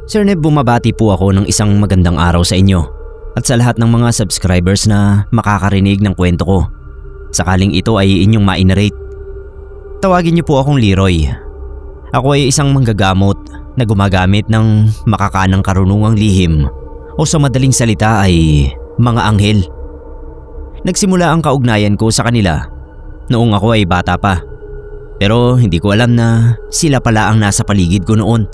Sir Neb, bumabati po ako ng isang magandang araw sa inyo at sa lahat ng mga subscribers na makakarinig ng kwento ko. Sakaling ito ay inyong ma-narrate. Tawagin niyo po akong Leroy. Ako ay isang manggagamot na gumagamit ng makakanang karunungang lihim o sa madaling salita ay mga anghel. Nagsimula ang kaugnayan ko sa kanila noong ako ay bata pa. Pero hindi ko alam na sila pala ang nasa paligid ko noon.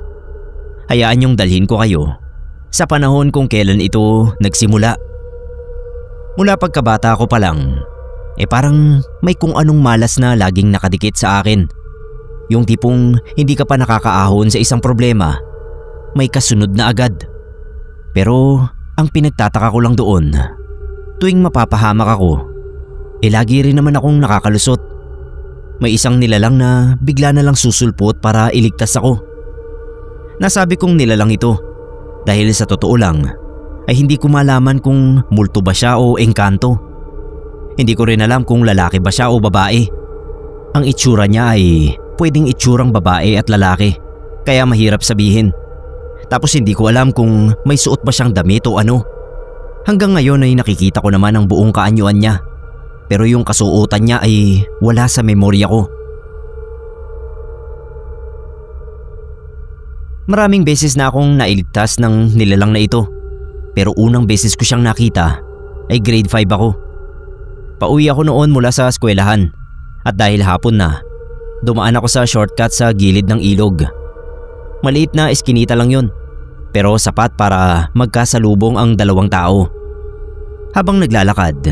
Hayaan niyong dalhin ko kayo sa panahon kung kailan ito nagsimula. Mula pagkabata ko pa lang, parang may kung anong malas na laging nakadikit sa akin. Yung tipong hindi ka pa nakakaahon sa isang problema, may kasunod na agad. Pero ang pinagtataka ko lang doon, tuwing mapapahamak ako, lagi rin naman akong nakakalusot. May isang nilalang na bigla na lang susulpot para iligtas ako. Nasabi kong nilalang ito dahil sa totoo lang ay hindi ko malaman kung multo ba siya o engkanto. Hindi ko rin alam kung lalaki ba siya o babae. Ang itsura niya ay pwedeng itsurang babae at lalaki, kaya mahirap sabihin. Tapos hindi ko alam kung may suot ba siyang damit o ano. Hanggang ngayon ay nakikita ko naman ang buong kaanyuan niya, pero yung kasuotan niya ay wala sa memorya ko. Maraming beses na akong nailigtas ng nilalang na ito, pero unang beses ko siyang nakita ay grade 5 ako. Pauwi ako noon mula sa eskwelahan at dahil hapon na, dumaan ako sa shortcut sa gilid ng ilog. Maliit na eskinita lang yun, pero sapat para magkasalubong ang dalawang tao. Habang naglalakad,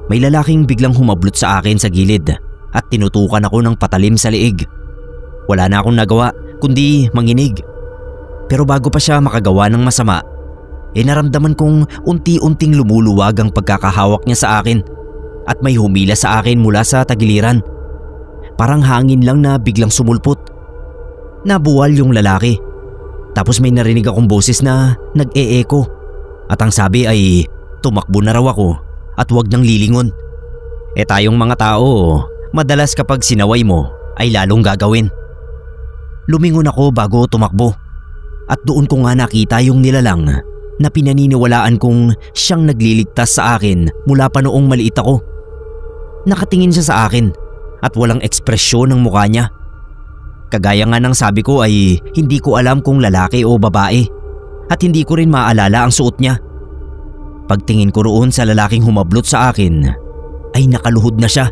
may lalaking biglang humablot sa akin sa gilid at tinutukan ako ng patalim sa liig. Wala na akong nagawa kundi manginig. Pero bago pa siya makagawa ng masama, naramdaman kong unti-unting lumuluwag ang pagkakahawak niya sa akin at may humila sa akin mula sa tagiliran. Parang hangin lang na biglang sumulpot. Nabuwal yung lalaki. Tapos may narinig akong boses na nag-e-echo at ang sabi ay tumakbo na raw ako at huwag nang lilingon. Tayong mga tao, madalas kapag sinaway mo ay lalong gagawin. Lumingon ako bago tumakbo. At doon ko nga nakita yung nilalang na pinaniniwalaan kong siyang nagliligtas sa akin mula pa noong maliit ako. Nakatingin siya sa akin at walang ekspresyon ng mukha niya. Kagaya nga ng sabi ko ay hindi ko alam kung lalaki o babae at hindi ko rin maalala ang suot niya. Pagtingin ko roon sa lalaking humablot sa akin ay nakaluhod na siya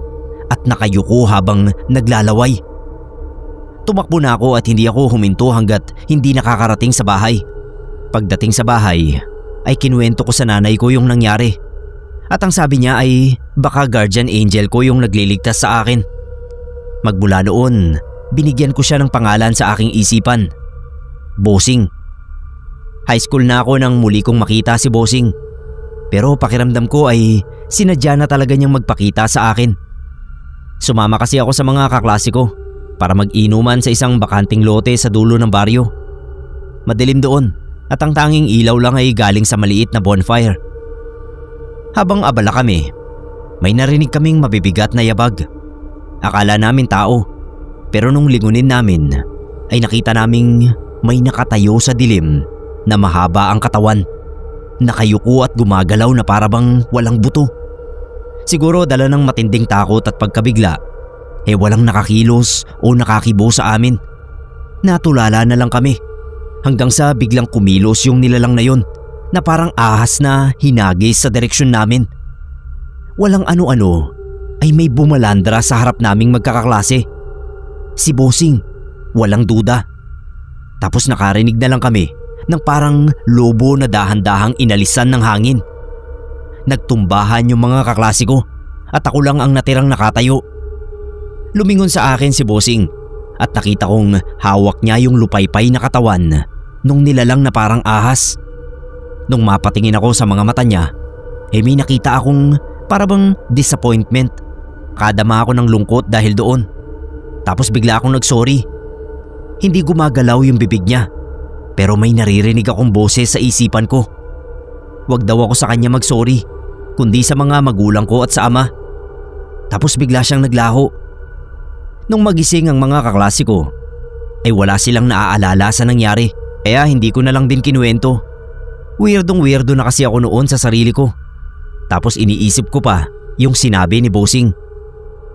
at nakayuko habang naglalaway. Tumakbo na ako at hindi ako huminto hanggat hindi nakakarating sa bahay. Pagdating sa bahay ay kinuwento ko sa nanay ko yung nangyari. At ang sabi niya ay baka guardian angel ko yung nagliligtas sa akin. Magmula noon, binigyan ko siya ng pangalan sa aking isipan. Bossing. High school na ako nang muli kong makita si Bossing. Pero pakiramdam ko ay sinadya na talaga niyang magpakita sa akin. Sumama kasi ako sa mga kaklase ko para mag-inuman sa isang bakanting lote sa dulo ng baryo. Madilim doon at ang tanging ilaw lang ay galing sa maliit na bonfire. Habang abala kami, may narinig kaming mabibigat na yabag. Akala namin tao, pero nung lingunin namin ay nakita naming may nakatayo sa dilim na mahaba ang katawan. Nakayuko at gumagalaw na parabang walang buto. Siguro dala ng matinding takot at pagkabigla, walang nakakilos o nakakibo sa amin. Natulala na lang kami hanggang sa biglang kumilos yung nilalang na yon na parang ahas na hinagis sa direksyon namin. Walang ano-ano ay may bumalandra sa harap naming magkakaklase. Si Bossing, walang duda. Tapos nakarinig na lang kami ng parang lobo na dahan-dahang inalisan ng hangin. Nagtumbahan yung mga kaklase ko at ako lang ang natirang nakatayo. Lumingon sa akin si Bossing at nakita kong hawak niya yung lupaypay na katawan nung nilalang na parang ahas. Nung mapatingin ako sa mga mata niya, may nakita akong parabang disappointment. Kadama ako ng lungkot dahil doon. Tapos bigla akong nagsorry. Hindi gumagalaw yung bibig niya, pero may naririnig akong boses sa isipan ko. Wag daw ako sa kanya magsorry, kundi sa mga magulang ko at sa ama. Tapos bigla siyang naglaho. Nung magising ang mga kaklase ko, ay wala silang naaalala sa nangyari Kaya hindi ko na lang din kinuwento. Weirdo na kasi ako noon sa sarili ko. Tapos iniisip ko pa yung sinabi ni Bossing.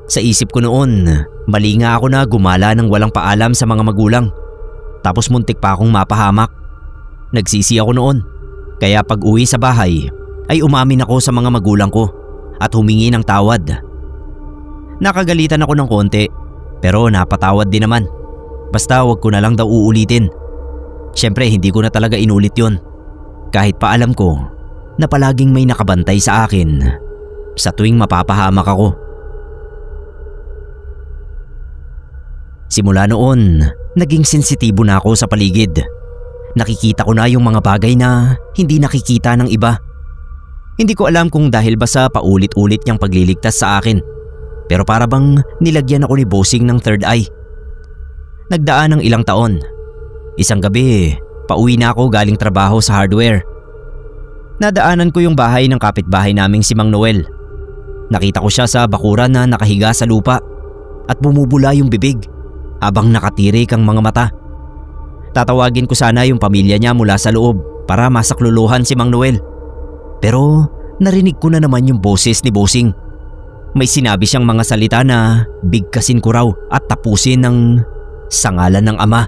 Sa isip ko noon, mali nga ako na gumala ng walang paalam sa mga magulang. Tapos muntik pa akong mapahamak. Nagsisi ako noon. Kaya pag uwi sa bahay ay umamin ako sa mga magulang ko at humingi ng tawad. Nakagalitan ako ng konti pero napatawad din naman. Basta wag ko na lang daw uulitin. Siyempre hindi ko na talaga inulit yon. Kahit pa alam ko na palaging may nakabantay sa akin sa tuwing mapapahamak ako. Simula noon, naging sensitibo na ako sa paligid. Nakikita ko na yung mga bagay na hindi nakikita ng iba. Hindi ko alam kung dahil ba sa paulit-ulit niyang pagliligtas sa akin. Pero para bang nilagyan ako ni Bossing ng third eye. Nagdaan ng ilang taon. Isang gabi, pauwi na ako galing trabaho sa hardware. Nadaanan ko yung bahay ng kapitbahay naming si Mang Noel. Nakita ko siya sa bakuran na nakahiga sa lupa at bumubula yung bibig habang nakatirik ang mga mata. Tatawagin ko sana yung pamilya niya mula sa loob para masakluluhan si Mang Noel. Pero narinig ko na naman yung boses ni Bossing. May sinabi siyang mga salita na bigkasin ko raw at tapusin ng sangalan ng ama.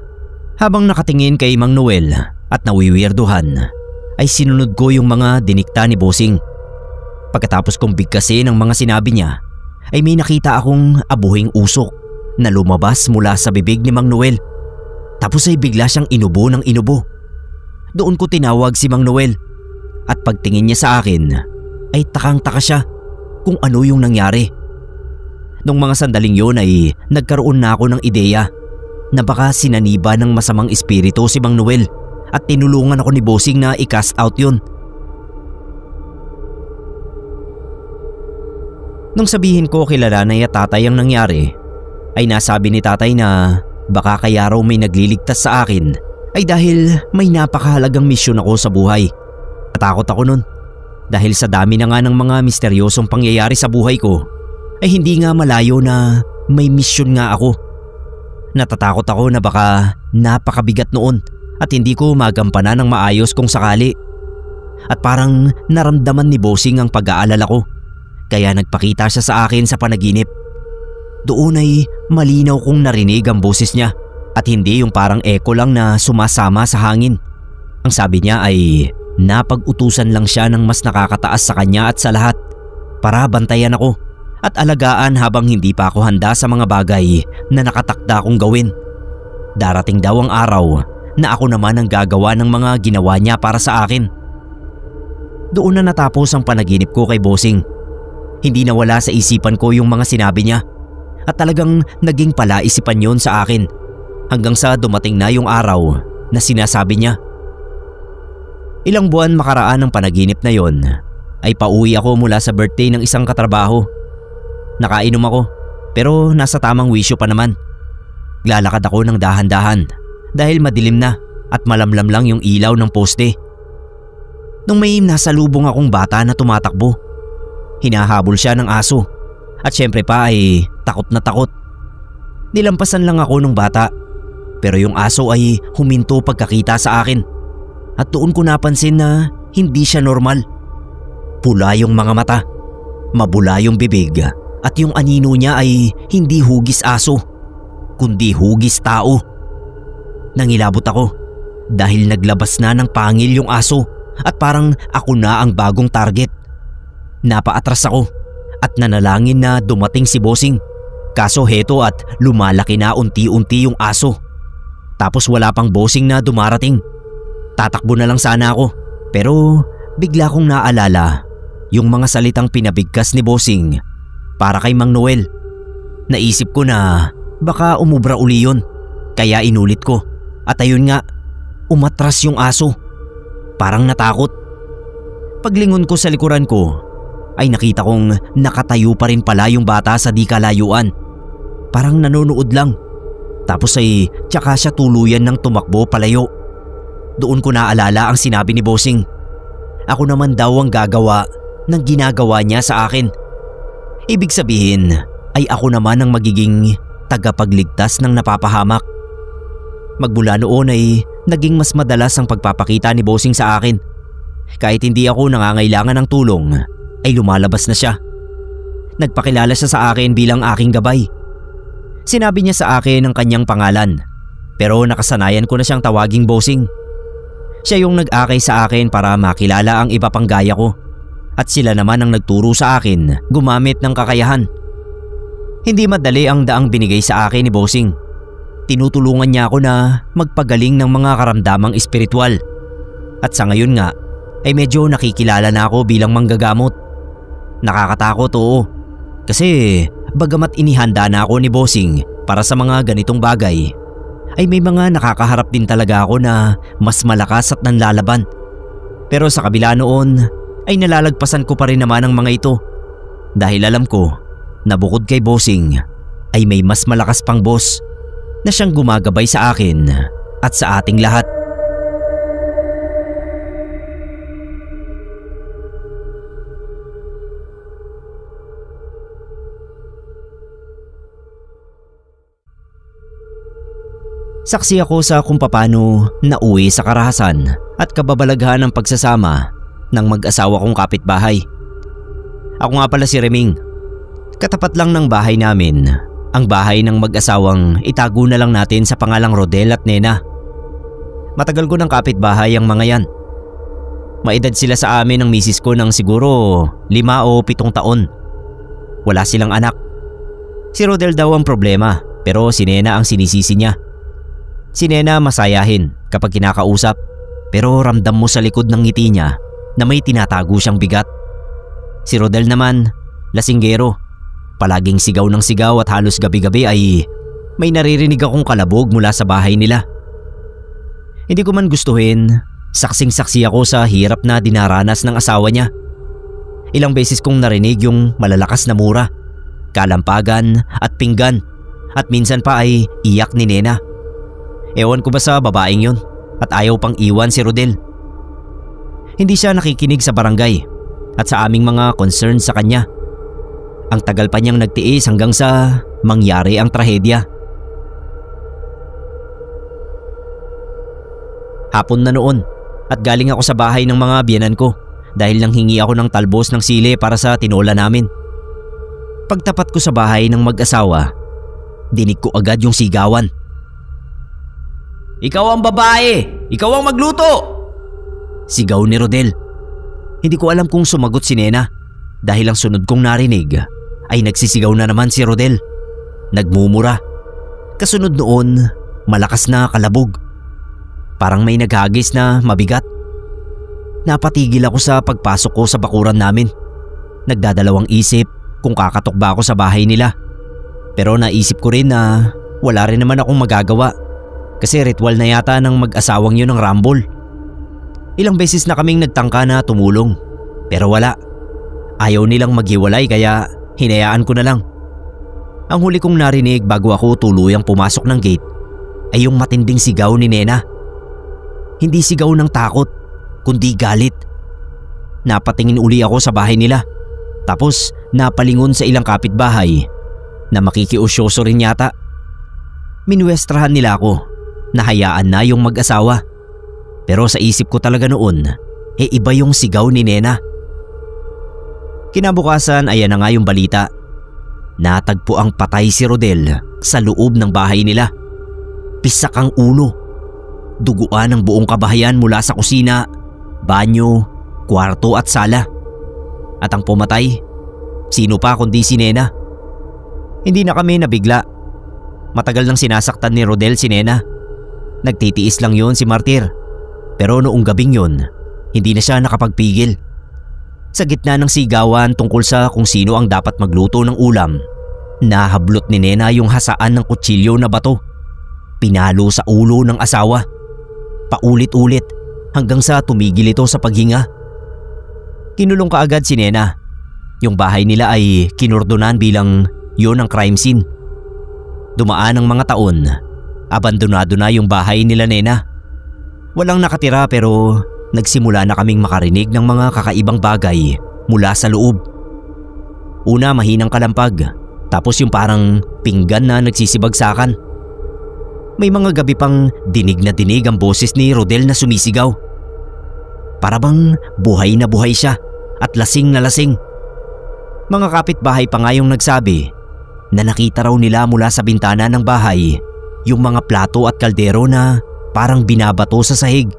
Habang nakatingin kay Mang Noel at nawiwirduhan, ay sinunod ko yung mga dinikta ni Bossing. Pagkatapos kong bigkasin ang mga sinabi niya, ay may nakita akong abuhing usok na lumabas mula sa bibig ni Mang Noel. Tapos ay bigla siyang inubo ng inubo. Doon ko tinawag si Mang Noel at pagtingin niya sa akin ay takang-taka siya kung ano yung nangyari. Nung mga sandaling yun ay nagkaroon na ako ng ideya na baka sinaniba ng masamang espiritu si Mang Noel at tinulungan ako ni Bossing na i-cast out yun. Nung sabihin ko kila nanay at tatay ang nangyari, ay nasabi ni tatay na baka kaya raw may nagliligtas sa akin ay dahil may napakahalagang misyon ako sa buhay. Natakot ako nun dahil sa dami na nga ng mga misteryosong pangyayari sa buhay ko ay hindi nga malayo na may misyon nga ako. Natatakot ako na baka napakabigat noon at hindi ko magampanan ng maayos kung sakali. At parang naramdaman ni Bossing ang pag-aalala ko, kaya nagpakita siya sa akin sa panaginip. Doon ay malinaw kong narinig ang boses niya at hindi yung parang echo lang na sumasama sa hangin. Ang sabi niya ay napag-utusan lang siya ng mas nakakataas sa kanya at sa lahat para bantayan ako at alagaan habang hindi pa ako handa sa mga bagay na nakatakda kong gawin. Darating daw ang araw na ako naman ang gagawa ng mga ginawa niya para sa akin. Doon na natapos ang panaginip ko kay Bossing. Hindi nawala sa isipan ko yung mga sinabi niya at talagang naging palaisipan yon sa akin hanggang sa dumating na yung araw na sinasabi niya. Ilang buwan makaraan ng panaginip na yon ay pauwi ako mula sa birthday ng isang katrabaho. Nakainom ako pero nasa tamang wisyo pa naman. Lalakad ako ng dahan-dahan dahil madilim na at malamlam lang yung ilaw ng poste. Nung may nasalubong akong bata na tumatakbo, hinahabol siya ng aso at syempre pa ay takot na takot. Nilampasan lang ako ng bata pero yung aso ay huminto pagkakita sa akin at doon ko napansin na hindi siya normal. Pula yung mga mata, mabula yung bibig at yung anino niya ay hindi hugis aso kundi hugis tao. Nangilabot ako dahil naglabas na ng pangil yung aso at parang ako na ang bagong target. Napaatras ako at nanalangin na dumating si Bossing. Kaso heto at lumalaki na unti-unti yung aso. Tapos wala pang Bossing na dumarating. Tatakbo na lang sana ako pero bigla kong naalala yung mga salitang pinabigkas ni Bossing para kay Mang Noel. Naisip ko na baka umubra uli yun kaya inulit ko at ayun nga, umatras yung aso. Parang natakot. Paglingon ko sa likuran ko ay nakita kong nakatayo pa rin pala yung bata sa di kalayuan. Parang nanonood lang. Tapos ay tsaka siya tuluyan ng tumakbo palayo. Doon ko naalala ang sinabi ni Bossing. Ako naman daw ang gagawa ng ginagawa niya sa akin. Ibig sabihin ay ako naman ang magiging tagapagligtas ng napapahamak. Magmula noon ay Naging mas madalas ang pagpapakita ni Bossing sa akin. Kahit hindi ako nangangailangan ng tulong, ay lumalabas na siya. Nagpakilala siya sa akin bilang aking gabay. Sinabi niya sa akin ang kanyang pangalan, pero nakasanayan ko na siyang tawaging Bossing. Siya yung nag-akay sa akin para makilala ang iba pang gaya ko, at sila naman ang nagturo sa akin gumamit ng kakayahan. Hindi madali ang daang binigay sa akin ni Bossing. Tinutulungan niya ako na magpagaling ng mga karamdamang espiritual. At sa ngayon nga, ay medyo nakikilala na ako bilang manggagamot. Nakakatakot, oo. Kasi bagamat inihanda na ako ni Bossing para sa mga ganitong bagay, ay may mga nakakaharap din talaga ako na mas malakas at nanlalaban. Pero sa kabila noon, ay nalalagpasan ko pa rin naman ang mga ito. Dahil alam ko na bukod kay Bossing, ay may mas malakas pang boss na siyang gumagabay sa akin at sa ating lahat. Saksi ako sa kung paano nauwi sa karahasan at kababalaghan ng pagsasama ng mag-asawa kong kapitbahay. Ako nga pala si Reming. Katapat lang ng bahay namin ang bahay ng mag-asawang itago na lang natin sa pangalang Rodel at Nena. Matagal ko ng kapitbahay ang mga yan. Maedad sila sa amin ng misis ko ng siguro 5 o 7 taon. Wala silang anak. Si Rodel daw ang problema, pero si Nena ang sinisisi niya. Si Nena masayahin kapag kinakausap, pero ramdam mo sa likod ng ngiti niya na may tinatago siyang bigat. Si Rodel naman, lasinggero. Palaging sigaw ng sigaw at halos gabi-gabi ay may naririnig akong kalabog mula sa bahay nila. Hindi ko man gustuhin, saksing-saksi ako sa hirap na dinaranas ng asawa niya. Ilang beses kong narinig yung malalakas na mura, kalampagan at pinggan, at minsan pa ay iyak ni Nena. Ewan ko ba sa babaeng yun at ayaw pang iwan si Rodel. Hindi siya nakikinig sa barangay at sa aming mga concern sa kanya. Ang tagal pa niyang nagtiis hanggang sa mangyari ang trahedya. Hapon na noon at galing ako sa bahay ng mga biyenan ko dahil nanghingi ako ng talbos ng sili para sa tinola namin. Pagtapat ko sa bahay ng mag-asawa, dinig ko agad yung sigawan. "Ikaw ang babae! Ikaw ang magluto!" Sigaw ni Rodel. Hindi ko alam kung sumagot si Nena dahil ang sunod kong narinig ay nagsisigaw na naman si Rodel. Nagmumura. Kasunod noon, malakas na kalabog. Parang may naghagis na mabigat. Napatigil ako sa pagpasok ko sa bakuran namin. Nagdadalawang isip kung kakatok ba ako sa bahay nila. Pero naisip ko rin na wala rin naman akong magagawa kasi ritual na yata ng mag-asawang yun ang rumble. Ilang beses na kaming nagtangka na tumulong pero wala. Ayaw nilang maghiwalay kaya hinayaan ko na lang. Ang huli kong narinig bago ako tuluyang pumasok ng gate ay yung matinding sigaw ni Nena. Hindi sigaw ng takot, kundi galit. Napatingin uli ako sa bahay nila. Tapos napalingon sa ilang kapitbahay na makikiusyoso rin yata. Minuestrahan nila ako na hayaan na yung mag-asawa. Pero sa isip ko talaga noon, iba yung sigaw ni Nena. Kinabukasan ayan na nga yung balita. Natagpo ang patay si Rodel sa loob ng bahay nila. Pisak ang ulo. Duguan ang buong kabahayan mula sa kusina, banyo, kwarto at sala. At ang pumatay, sino pa kundi si Nena. Hindi na kami nabigla. Matagal nang sinasaktan ni Rodel si Nena. Nagtitiis lang yon si Martir. Pero noong gabing yon, hindi na siya nakapagpigil. Sa gitna ng sigawan tungkol sa kung sino ang dapat magluto ng ulam, nahablot ni Nena yung hasaan ng kutsilyo na bato. Pinalo sa ulo ng asawa. Paulit-ulit hanggang sa tumigil ito sa paghinga. Kinulong kaagad si Nena. Yung bahay nila ay kinordonan bilang yon ang crime scene. Dumaan ang mga taon, abandonado na yung bahay nila Nena. Walang nakatira pero nagsimula na kaming makarinig ng mga kakaibang bagay mula sa loob. Una mahinang kalampag, tapos yung parang pinggan na nagsisibagsakan. May mga gabi pang dinig na dinig ang boses ni Rodel na sumisigaw. Para bang buhay na buhay siya at lasing na lasing. Mga kapitbahay pa nga yung nagsabi na nakita raw nila mula sa bintana ng bahay yung mga plato at kaldero na parang binabato sa sahig.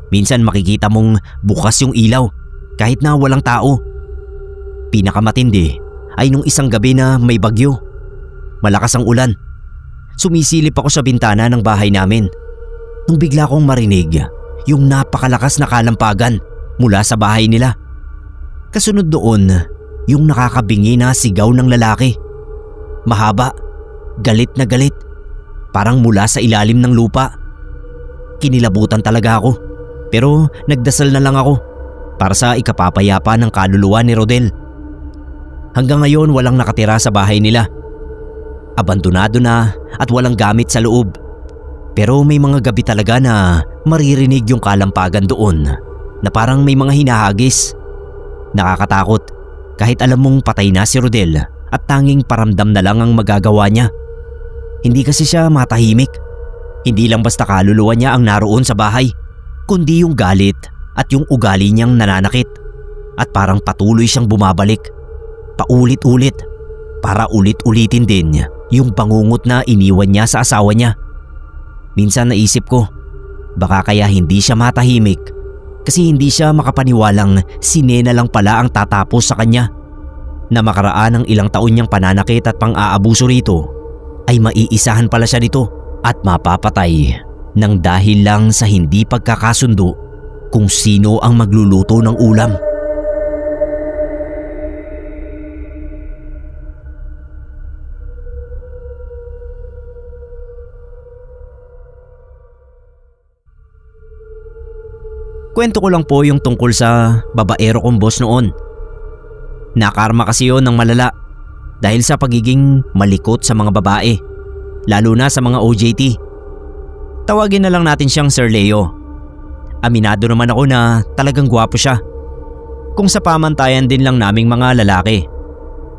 Minsan makikita mong bukas yung ilaw kahit na walang tao. Pinakamatindi ay nung isang gabi na may bagyo. Malakas ang ulan. Sumisilip ako sa bintana ng bahay namin nung bigla kong marinig yung napakalakas na kalampagan mula sa bahay nila. Kasunod doon, yung nakakabingi na sigaw ng lalaki. Mahaba, galit na galit, parang mula sa ilalim ng lupa. Kinilabutan talaga ako, pero nagdasal na lang ako para sa ikapapayapa ng kaluluwa ni Rodel. Hanggang ngayon walang nakatira sa bahay nila. Abandonado na at walang gamit sa loob. Pero may mga gabi talaga na maririnig yung kalampagan doon na parang may mga hinahagis. Nakakatakot kahit alam mong patay na si Rodel at tanging paramdam na lang ang magagawa niya. Hindi kasi siya matahimik. Hindi lang basta kaluluwa niya ang naroon sa bahay, kundi yung galit at yung ugali niyang nananakit. At parang patuloy siyang bumabalik, paulit-ulit, para ulit-ulitin din yung bangungot na iniwan niya sa asawa niya. Minsan naisip ko, baka kaya hindi siya matahimik kasi hindi siya makapaniwalang si Nena lang pala ang tatapos sa kanya. Na makaraan ng ilang taon niyang pananakit at pang-aabuso rito ay maiisahan pala siya dito at mapapatay nang dahil lang sa hindi pagkakasundo kung sino ang magluluto ng ulam. Kwento ko lang po yung tungkol sa babaero kong boss noon. Nakarma kasi yon ng malala dahil sa pagiging malikot sa mga babae, lalo na sa mga OJT. Tawagin na lang natin siyang Sir Leo. Aminado naman ako na talagang gwapo siya. Kung sa pamantayan din lang naming mga lalaki.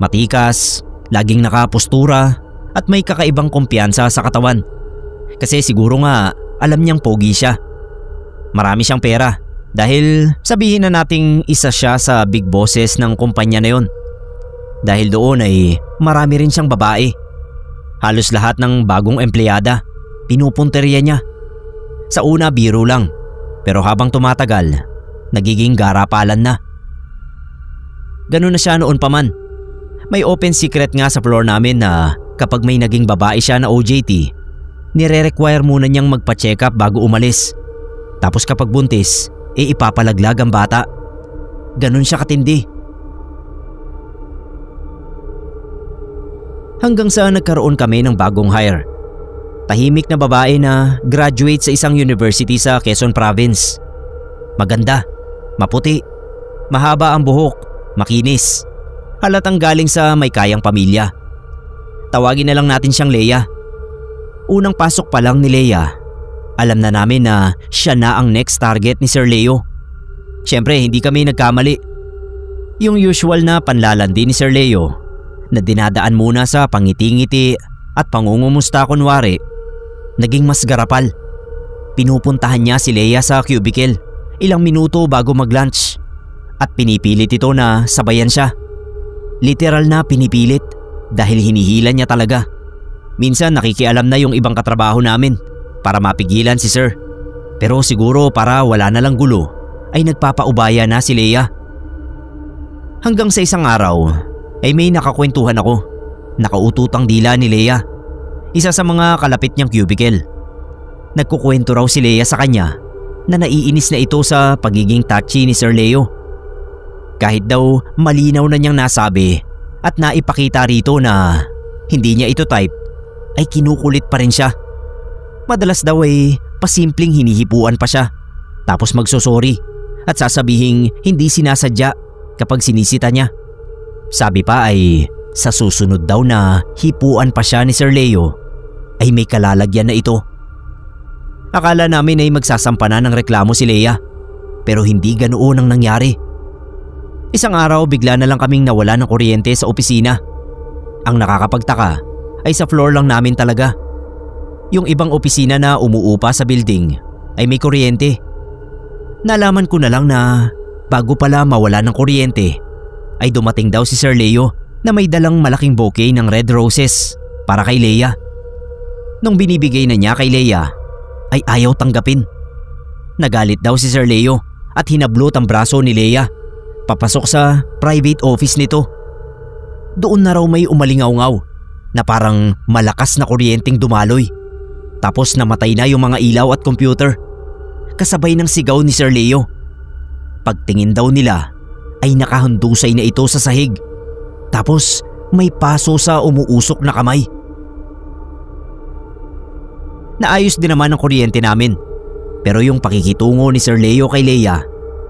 Matikas, laging nakapustura at may kakaibang kumpiyansa sa katawan. Kasi siguro nga alam niyang pogi siya. Marami siyang pera dahil sabihin na nating isa siya sa big bosses ng kumpanya na yon. Dahil doon ay marami rin siyang babae. Halos lahat ng bagong empleyada pinupunteriya niya. Sa una biro lang, pero habang tumatagal nagiging garapalan na. Ganun na siya noon pa man. May open secret nga sa floor namin na kapag may naging babae siya na OJT, nire-require muna niyang magpa-check up bago umalis. Tapos kapag buntis, ipapalaglag ang bata. Ganun siya katindi. Hanggang sa nagkaroon kami ng bagong hire. Tahimik na babae na graduate sa isang university sa Quezon Province. Maganda, maputi, mahaba ang buhok, makinis. Halatang galing sa may kayang pamilya. Tawagin na lang natin siyang Leia. Unang pasok pa lang ni Leia, alam na namin na siya na ang next target ni Sir Leo. Siyempre hindi kami nagkamali. Yung usual na panlalandi ni Sir Leo na dinadaan muna sa pangiti-ngiti at pangungumusta kunwari, naging mas garapal. Pinupuntahan niya si Leia sa cubicle ilang minuto bago mag-lunch at pinipilit ito na sabayan siya. Literal na pinipilit dahil hinihila niya talaga. Minsan nakikialam na yung ibang katrabaho namin para mapigilan si Sir. Pero siguro para wala na lang gulo ay nagpapaubaya na si Leia. Hanggang sa isang araw ay may nakakwentuhan ako. Nakaututang dila ni Leia, isa sa mga kalapit niyang cubicle. Nagkukwento raw si Leia sa kanya na naiinis na ito sa pagiging touchy ni Sir Leo. Kahit daw malinaw na niyang nasabi at naipakita rito na hindi niya ito type, ay kinukulit pa rin siya. Madalas daw ay pasimpleng hinihipuan pa siya, tapos magsosorry at sasabihing hindi sinasadya kapag sinisita niya. Sabi pa ay sa susunod daw na hipuan pa siya ni Sir Leo ay may kalalagyan na ito. Akala namin ay magsasampa na ng reklamo si Leia, pero hindi ganoon ang nangyari. Isang araw bigla na lang kaming nawala ng kuryente sa opisina. Ang nakakapagtaka ay sa floor lang namin talaga. yung ibang opisina na umuupa sa building ay may kuryente. Nalaman ko na lang na bago pala mawala ng kuryente ay dumating daw si Sir Leo na may dalang malaking bouquet ng red roses para kay Leia. Nung binibigay na niya kay Leia ay ayaw tanggapin. Nagalit daw si Sir Leo at hinablot ang braso ni Leia papasok sa private office nito. Doon na raw may umalingaw-ngaw na parang malakas na kuryenteng dumaloy. Tapos namatay na yung mga ilaw at computer. Kasabay ng sigaw ni Sir Leo. Pagtingin daw nila ay nakahandusay na ito sa sahig. Tapos may paso sa umuusok na kamay. Naayos din naman ang kuryente namin. Pero yung pakikitungo ni Sir Leo kay Leia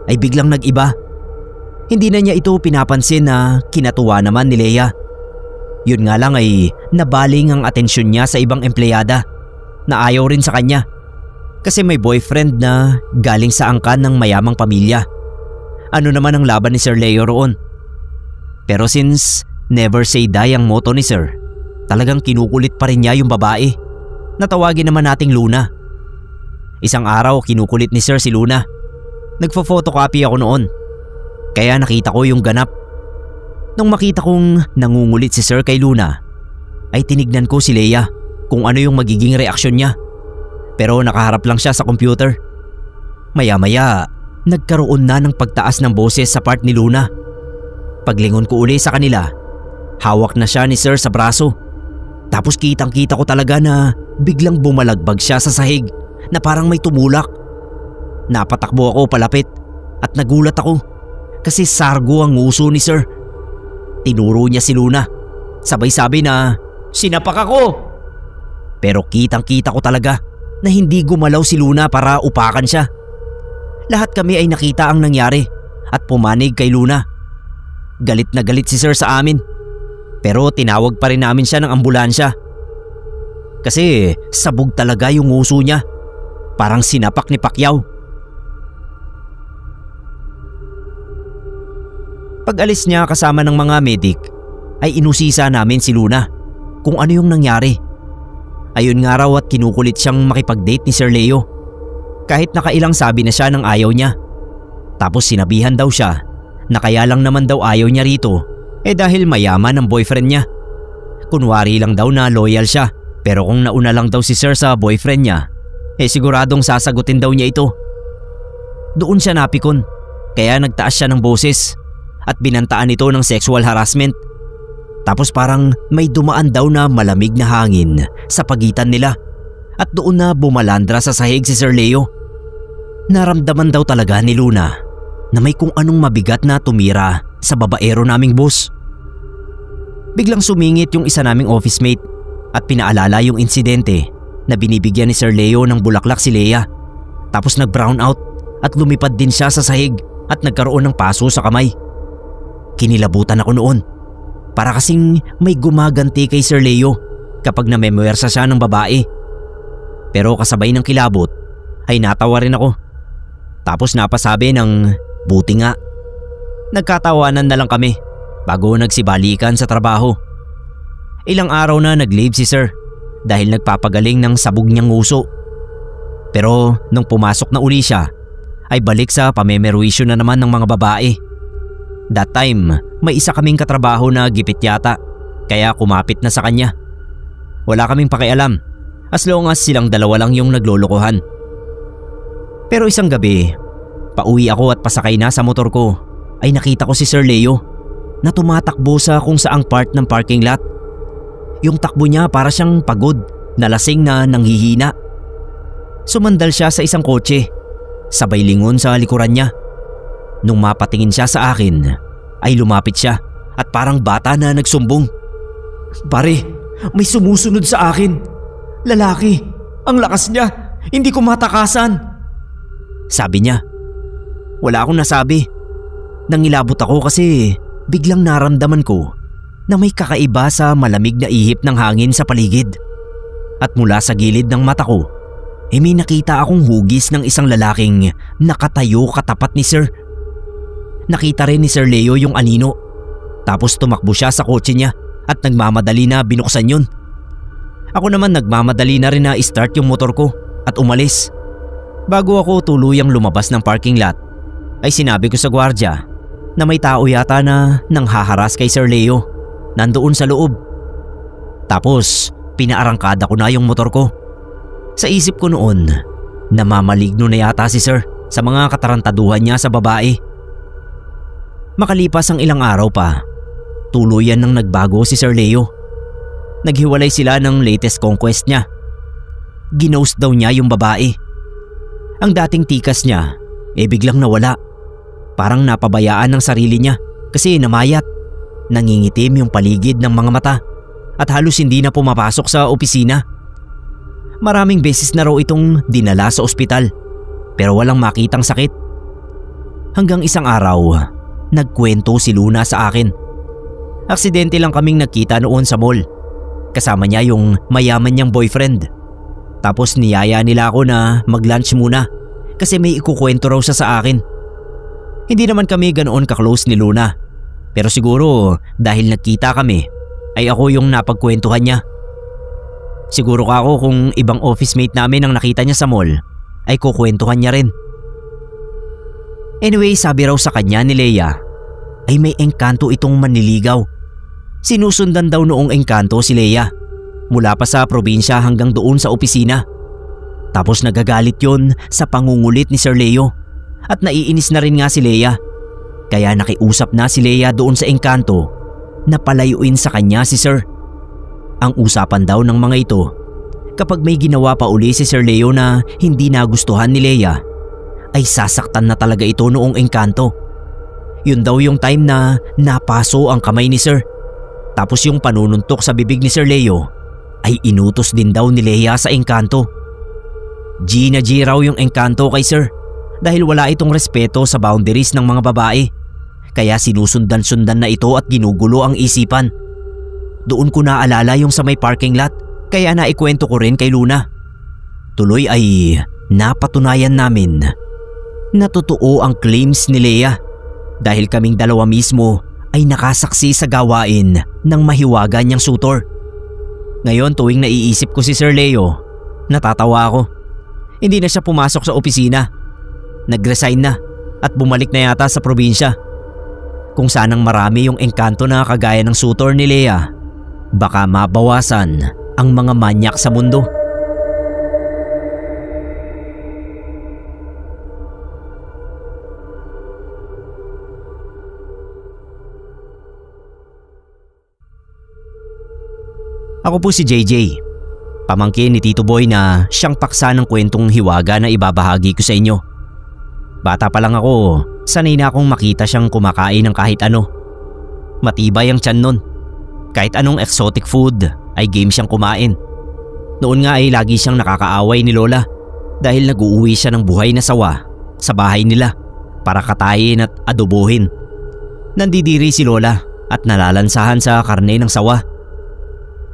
ay biglang nag-iba. Hindi na niya ito pinapansin na kinatuwa naman ni Leia. Yun nga lang ay nabaling ang atensyon niya sa ibang empleyada na ayaw rin sa kanya kasi may boyfriend na galing sa angkan ng mayamang pamilya. Ano naman ang laban ni Sir Leo roon? Pero since never say die ang motto ni Sir, talagang kinukulit pa rin niya yung babae. Natawagin naman nating Luna. Isang araw kinukulit ni Sir si Luna. Nagpo-photocopy ako noon, kaya nakita ko yung ganap. Nung makita kong nangungulit si Sir kay Luna, ay tinignan ko si Leia kung ano yung magiging reaksyon niya. Pero nakaharap lang siya sa computer. Maya-maya, nagkaroon na ng pagtaas ng boses sa part ni Luna. Paglingon ko uli sa kanila, hawak na siya ni Sir sa braso. Tapos kitang-kita ko talaga na biglang bumalagbag siya sa sahig na parang may tumulak. Napatakbo ako palapit at nagulat ako kasi sargo ang nguso ni Sir. Tinuro niya si Luna. Sabay sabi na, "Sinapak ako!" Pero kitang-kita ko talaga na hindi gumalaw si Luna para upakan siya. Lahat kami ay nakita ang nangyari at pumanig kay Luna. Galit na galit si Sir sa amin. Pero tinawag pa rin namin siya ng ambulansya. Kasi sabog talaga yung nguso niya. Parang sinapak ni Pacquiao. Pag alis niya kasama ng mga medic, ay inusisa namin si Luna kung ano yung nangyari. Ayun nga raw at kinukulit siyang makipag-date ni Sir Leo. Kahit nakailang sabi na siya ng ayaw niya. Tapos sinabihan daw siya na kaya lang naman daw ayaw niya rito dahil mayaman ang boyfriend niya. Kunwari lang daw na loyal siya, pero kung nauna lang daw si Sir sa boyfriend niya, siguradong sasagutin daw niya ito. Doon siya napikon, kaya nagtaas siya ng boses at binantaan ito ng sexual harassment. Tapos parang may dumaan daw na malamig na hangin sa pagitan nila at doon na bumalandra sa sahig si Sir Leo. Naramdaman daw talaga ni Luna na may kung anong mabigat na tumira sa babaero naming boss. Biglang sumingit yung isa naming office mate at pinaalala yung insidente na binibigyan ni Sir Leo ng bulaklak si Leia. Tapos nag-brown out at lumipad din siya sa sahig at nagkaroon ng paso sa kamay. Kinilabutan ako noon. Para kasing may gumaganti kay Sir Leo kapag namemuwersa siya ng babae. Pero kasabay ng kilabot ay natawa rin ako. Tapos napasabi ng buti nga. Nagkatawanan na lang kami bago nagsibalikan sa trabaho. Ilang araw na nag-leave si Sir dahil nagpapagaling ng sabog niyang nguso. Pero nung pumasok na uli siya ay balik sa pamemerwisyo na naman ng mga babae. That time, may isa kaming katrabaho na gipit yata, kaya kumapit na sa kanya. Wala kaming pakialam, as long as silang dalawa lang yung naglolokohan. Pero isang gabi, pauwi ako at pasakay na sa motor ko, ay nakita ko si Sir Leo na tumatakbo sa kung saang part ng parking lot. Yung takbo niya para siyang pagod, nalasing na nanghihina. Sumandal siya sa isang kotse, sabay lingon sa likuran niya. Nung mapatingin siya sa akin, ay lumapit siya at parang bata na nagsumbong. "Pare, may sumusunod sa akin. Lalaki, ang lakas niya, hindi ko matakasan." Sabi niya. Wala akong nasabi. Nangilabot ako kasi biglang naramdaman ko na may kakaiba sa malamig na ihip ng hangin sa paligid. At mula sa gilid ng mata ko, may nakita akong hugis ng isang lalaking nakatayo katapat ni Sir. Nakita rin ni Sir Leo yung anino. Tapos tumakbo siya sa kotse niya at nagmamadali na binuksan yun. Ako naman nagmamadali na rin na i-start yung motor ko at umalis. Bago ako tuluyang lumabas ng parking lot, ay sinabi ko sa gwardiya na may tao yata na nanghaharas kay Sir Leo nandoon sa loob. Tapos pinaarangkada ko na yung motor ko. Sa isip ko noon, namamaligno na yata si Sir sa mga katarantaduhan niya sa babae. Makalipas ang ilang araw pa, tuluyan nang nagbago si Sir Leo. Naghiwalay sila ng latest conquest niya. Ginost daw niya yung babae. Ang dating tikas niya biglang nawala. Parang napabayaan ng sarili niya kasi namayat. Nangingitim yung paligid ng mga mata at halos hindi na pumapasok sa opisina. Maraming beses na raw itong dinala sa ospital pero walang makitang sakit. Hanggang isang araw, nagkwento si Luna sa akin. Aksidente lang kaming nagkita noon sa mall. Kasama niya yung mayaman niyang boyfriend. Tapos niyaya nila ako na mag-lunch muna kasi may ikukwento raw siya sa akin. Hindi naman kami ganoon ka-close ni Luna. Pero siguro dahil nagkita kami ay ako yung napagkwentuhan niya. Siguro ka ako kung ibang office mate namin ang nakita niya sa mall ay kukwentuhan niya rin. Anyway, sabi raw sa kanya ni Leia ay may engkanto itong manliligaw. Sinusundan daw noong engkanto si Leia mula pa sa probinsya hanggang doon sa opisina. Tapos nagagalit yon sa pangungulit ni Sir Leo at naiinis na rin nga si Leia. Kaya nakiusap na si Leia doon sa engkanto na palayuin sa kanya si Sir. Ang usapan daw ng mga ito, kapag may ginawa pa uli si Sir Leo na hindi nagustuhan ni Leia, ay sasaktan na talaga ito noong engkanto. Yun daw yung time na napaso ang kamay ni Sir. Tapos yung panununtok sa bibig ni Sir Leo ay inutos din daw ni Leia sa engkanto. G na G raw yung engkanto kay Sir dahil wala itong respeto sa boundaries ng mga babae. Kaya sinusundan-sundan na ito at ginugulo ang isipan. Doon ko naalala yung sa may parking lot kaya naikwento ko rin kay Luna. Tuloy ay napatunayan namin na totoo ang claims ni Leia dahil kaming dalawa mismo ay nakasaksi sa gawain ng mahiwaga niyang sutor. Ngayon tuwing naiisip ko si Sir Leo, natatawa ako. Hindi na siya pumasok sa opisina. Nag-resign na at bumalik na yata sa probinsya. Kung sanang marami yung engkanto na kagaya ng sutor ni Leia, baka mabawasan ang mga manyak sa mundo. Ako po si JJ, pamangkin ni Tito Boy na siyang paksa ng kwentong hiwaga na ibabahagi ko sa inyo. Bata pa lang ako, sanay na akong makita siyang kumakain ng kahit ano. Matibay ang tiyan nun. Kahit anong exotic food ay game siyang kumain. Noon nga ay lagi siyang nakakaaway ni Lola dahil nag-uuwi siya ng buhay na sawa sa bahay nila para katayin at adobohin. Nandidiri si Lola at nalalansahan sa karne ng sawa.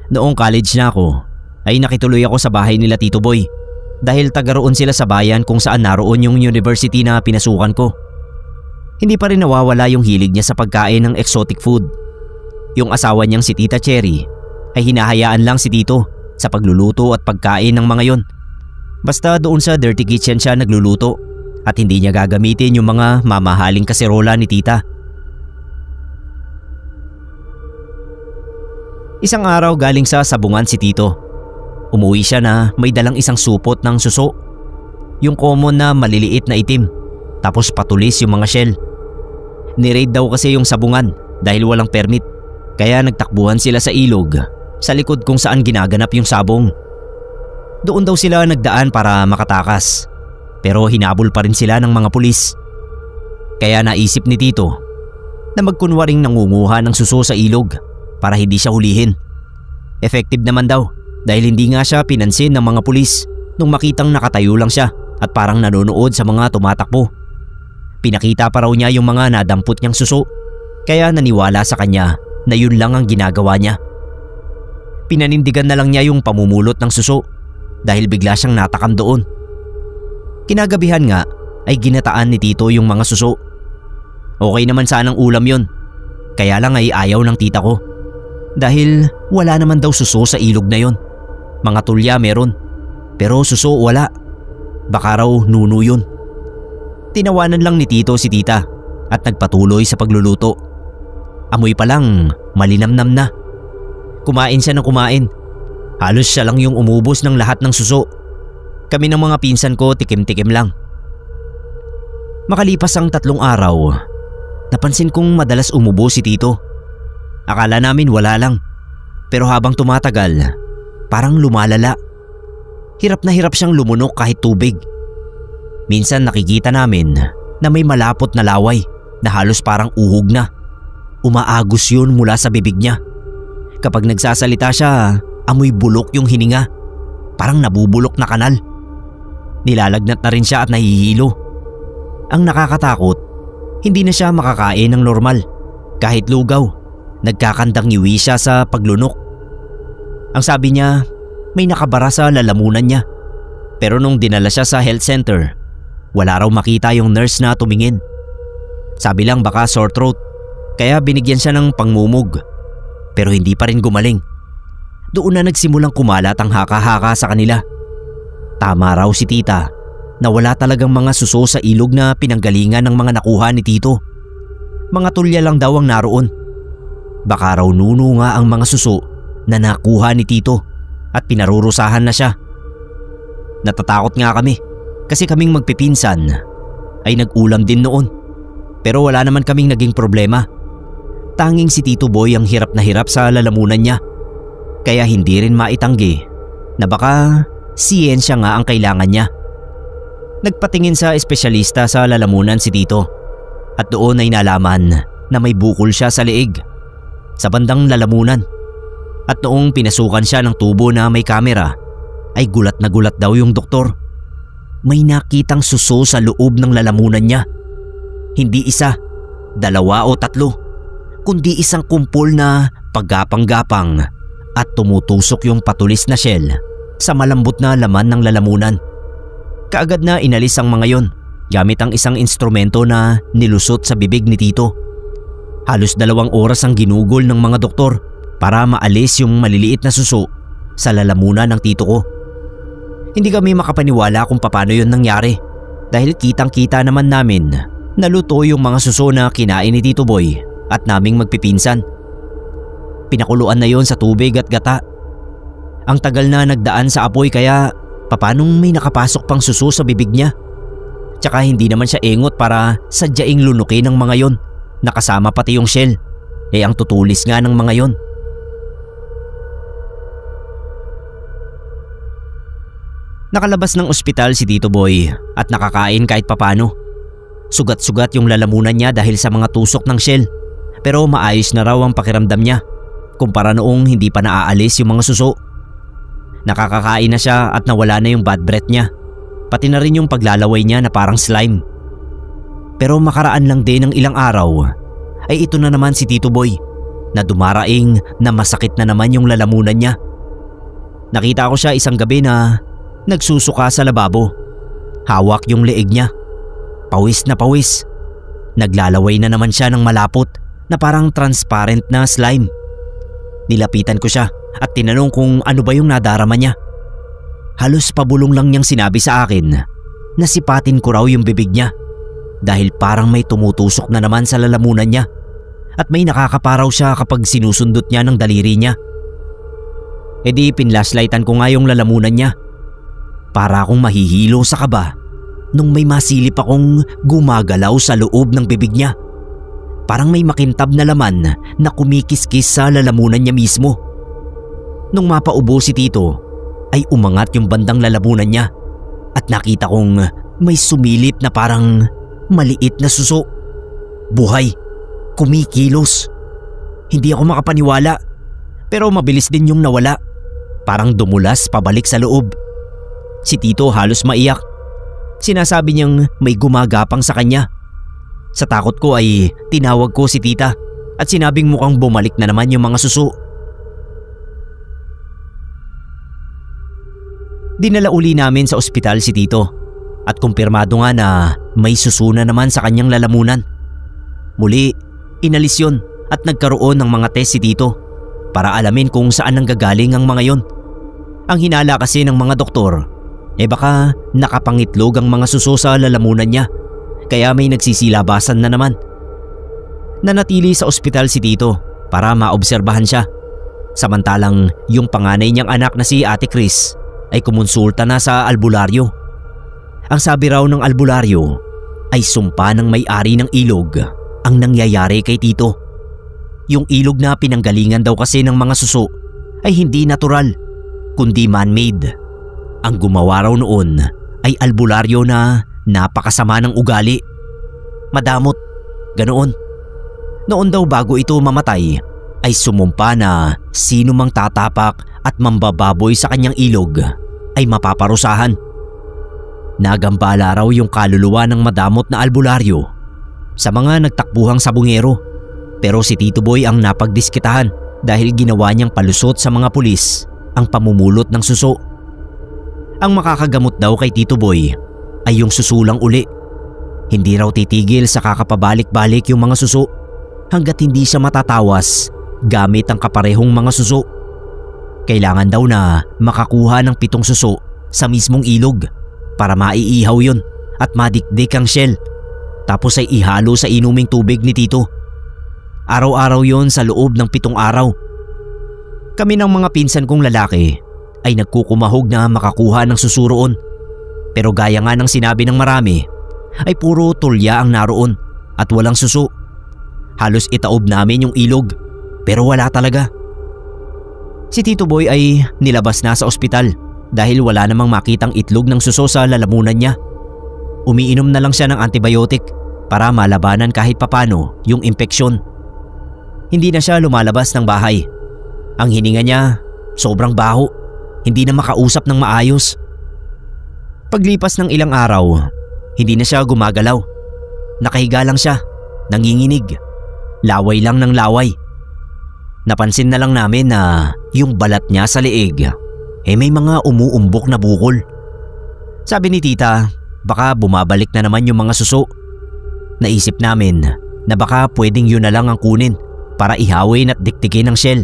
Noong college na ako ay nakituloy ako sa bahay nila Tito Boy dahil taga roon sila sa bayan kung saan naroon yung university na pinasukan ko. Hindi pa rin nawawala yung hilig niya sa pagkain ng exotic food. Yung asawa niyang si Tita Cherry ay hinahayaan lang si Tito sa pagluluto at pagkain ng mga yon. Basta doon sa dirty kitchen siya nagluluto at hindi niya gagamitin yung mga mamahaling kaserola ni Tita. Isang araw galing sa sabungan si Tito. Umuwi siya na may dalang isang supot ng suso. Yung common na maliliit na itim. Tapos patulis yung mga shell. Ni-raid daw kasi yung sabungan dahil walang permit. Kaya nagtakbuhan sila sa ilog sa likod kung saan ginaganap yung sabong. Doon daw sila nagdaan para makatakas. Pero hinabol pa rin sila ng mga pulis. Kaya naisip ni Tito na magkunwaring nangunguha ng suso sa ilog para hindi siya hulihin. Effective naman daw dahil hindi nga siya pinansin ng mga pulis nung makitang nakatayo lang siya at parang nanonood sa mga tumatakbo. Pinakita pa raw niya yung mga nadampot niyang suso kaya naniwala sa kanya na yun lang ang ginagawa niya. Pinanindigan na lang niya yung pamumulot ng suso dahil bigla siyang natakam doon. Kinagabihan nga ay ginataan ni Tito yung mga suso. Okay naman sanang ulam yon, kaya lang ay ayaw ng tita ko dahil wala naman daw suso sa ilog na yon. Mga tulya meron, pero suso wala. Baka raw nuno yun. Tinawanan lang ni Tito si tita at nagpatuloy sa pagluluto. Amoy pa lang, malinamnam na. Kumain siya ng kumain. Halos siya lang yung umubos ng lahat ng suso. Kami ng mga pinsan ko tikim-tikim lang. Makalipas ang 3 araw, napansin kong madalas umubo si Tito. Akala namin wala lang, pero habang tumatagal, parang lumalala. Hirap na hirap siyang lumunok kahit tubig. Minsan nakikita namin na may malapot na laway na halos parang uhog na. Umaagos yun mula sa bibig niya. Kapag nagsasalita siya, amoy bulok yung hininga. Parang nabubulok na kanal. Nilalagnat na rin siya at nahihilo. Ang nakakatakot, hindi na siya makakain ng normal. Kahit lugaw, nagkakandang ngiwi siya sa paglunok. Ang sabi niya, may nakabara sa lalamunan niya. Pero nung dinala siya sa health center, wala raw makita yung nurse na tumingin. Sabi lang baka sore throat, kaya binigyan siya ng pangmumog. Pero hindi pa rin gumaling. Doon na nagsimulang kumalat ang haka-haka sa kanila. Tama raw si tita na wala talagang mga suso sa ilog na pinanggalingan ng mga nakuha ni Tito. Mga tulya lang daw ang naroon. Baka raw nuno nga ang mga suso na nakuha ni Tito at pinarurusahan na siya. Natatakot nga kami kasi kaming magpipinsan ay nag-ulam din noon. Pero wala naman kaming naging problema. Tanging si Tito Boy ang hirap na hirap sa lalamunan niya. Kaya hindi rin maitanggi na baka siyensya nga ang kailangan niya. Nagpatingin sa espesyalista sa lalamunan si Tito at doon ay nalaman na may bukol siya sa leeg, sa bandang lalamunan. At noong pinasukan siya ng tubo na may kamera ay gulat na gulat daw yung doktor. May nakitang suso sa loob ng lalamunan niya. Hindi 1, 2 o 3, kundi isang kumpol na paggapang-gapang at tumutusok yung patulis na shell sa malambot na laman ng lalamunan. Kaagad na inalis ang mga yon gamit ang isang instrumento na nilusot sa bibig ni Tito. Halos 2 oras ang ginugol ng mga doktor para maalis yung maliliit na suso sa lalamunan ng tito ko. Hindi kami makapaniwala kung paano yun nangyari dahil kitang-kita naman namin na luto yung mga suso na kinain ni Tito Boy at naming magpipinsan. Pinakuluan na yon sa tubig at gata. Ang tagal na nagdaan sa apoy kaya papanong may nakapasok pang suso sa bibig niya? Tsaka hindi naman siya engot para sadyaing lunukin ng mga yon, nakasama pati yung shell. Ang tutulis nga ng mga yon. Nakalabas ng ospital si Tito Boy at nakakain kahit papano. Sugat-sugat yung lalamunan niya dahil sa mga tusok ng shell, pero maayos na raw ang pakiramdam niya kumpara noong hindi pa naaalis yung mga suso. Nakakakain na siya at nawala na yung bad breath niya, pati na rin yung paglalaway niya na parang slime. Pero makaraan lang din ng ilang araw ay ito na naman si Tito Boy na dumaraing na masakit na naman yung lalamunan niya. Nakita ko siya isang gabi na nagsusuka sa lababo. Hawak yung leeg niya. Pawis na pawis. Naglalaway na naman siya ng malapot na parang transparent na slime. Nilapitan ko siya at tinanong kung ano ba yung nadarama niya. Halos pabulong lang niyang sinabi sa akin na sipatin ko raw yung bibig niya dahil parang may tumutusok na naman sa lalamunan niya at may nakakaparaw siya kapag sinusundot niya ng daliri niya. E di pinlashlightan ko nga yung lalamunan niya. Para akong mahihilo sa kaba nung may masilip akong gumagalaw sa loob ng bibig niya. Parang may makintab na laman na kumikiskis sa lalamunan niya mismo. Nung mapaubo si Tito ay umangat yung bandang lalamunan niya at nakita kong may sumilip na parang maliit na suso. Buhay, kumikilos. Hindi ako makapaniwala pero mabilis din yung nawala. Parang dumulas pabalik sa loob. Si Tito halos maiyak. Sinasabi niyang may gumagapang sa kanya. Sa takot ko ay tinawag ko si tita at sinabing mukhang bumalik na naman yung mga suso. Dinala uli namin sa ospital si Tito at kumpirmado nga na may suso na naman sa kanyang lalamunan. Muli, inalis yun at nagkaroon ng mga test si Tito para alamin kung saan nanggagaling ang mga yon. Ang hinala kasi ng mga doktor, baka nakapangitlog ang mga suso sa lalamunan niya, kaya may nagsisilabasan na naman. Nanatili sa ospital si Tito para maobserbahan siya. Samantalang yung panganay niyang anak na si Ate Chris ay kumonsulta na sa albularyo. Ang sabi raw ng albularyo ay sumpa ng may-ari ng ilog ang nangyayari kay Tito. Yung ilog na pinanggalingan daw kasi ng mga suso ay hindi natural, kundi man-made. Ang gumawa raw noon ay albularyo na napakasama ng ugali. Madamot, ganoon. Noon daw bago ito mamatay ay sumumpa na sino mang tatapak at mambababoy sa kanyang ilog ay mapaparusahan. Nagambala raw yung kaluluwa ng madamot na albularyo sa mga nagtakbuhang sabungero, pero si Tito Boy ang napagdiskitahan dahil ginawa niyang palusot sa mga pulis ang pamumulot ng suso. Ang makakagamot daw kay Tito Boy ay yung susulang uli. Hindi raw titigil sa kakapabalik-balik yung mga suso hanggat hindi siya matatawas gamit ang kaparehong mga suso. Kailangan daw na makakuha ng 7 suso sa mismong ilog para maiihaw yun at madikdik ang shell, tapos ay ihalo sa inuming tubig ni Tito. Araw-araw yon sa loob ng 7 araw. Kami ng mga pinsan kong lalaki ay nagkukumahog na makakuha ng susuroon, pero gaya nga ng sinabi ng marami ay puro tulya ang naroon at walang suso. Halos itaob namin yung ilog pero wala talaga. Si Tito Boy ay nilabas na sa ospital dahil wala namang makitang itlog ng suso sa lalamunan niya. Umiinom na lang siya ng antibiotic para malabanan kahit papano yung impeksyon. Hindi na siya lumalabas ng bahay. Ang hininga niya sobrang baho, hindi na makausap ng maayos. Paglipas ng ilang araw, hindi na siya gumagalaw. Nakahiga lang siya, nanginginig, laway lang ng laway. Napansin na lang namin na yung balat niya sa leeg may mga umuumbok na bukol. Sabi ni Tita, baka bumabalik na naman yung mga suso. Naisip namin na baka pwedeng yun na lang ang kunin para ihawin at diktikin ang shell.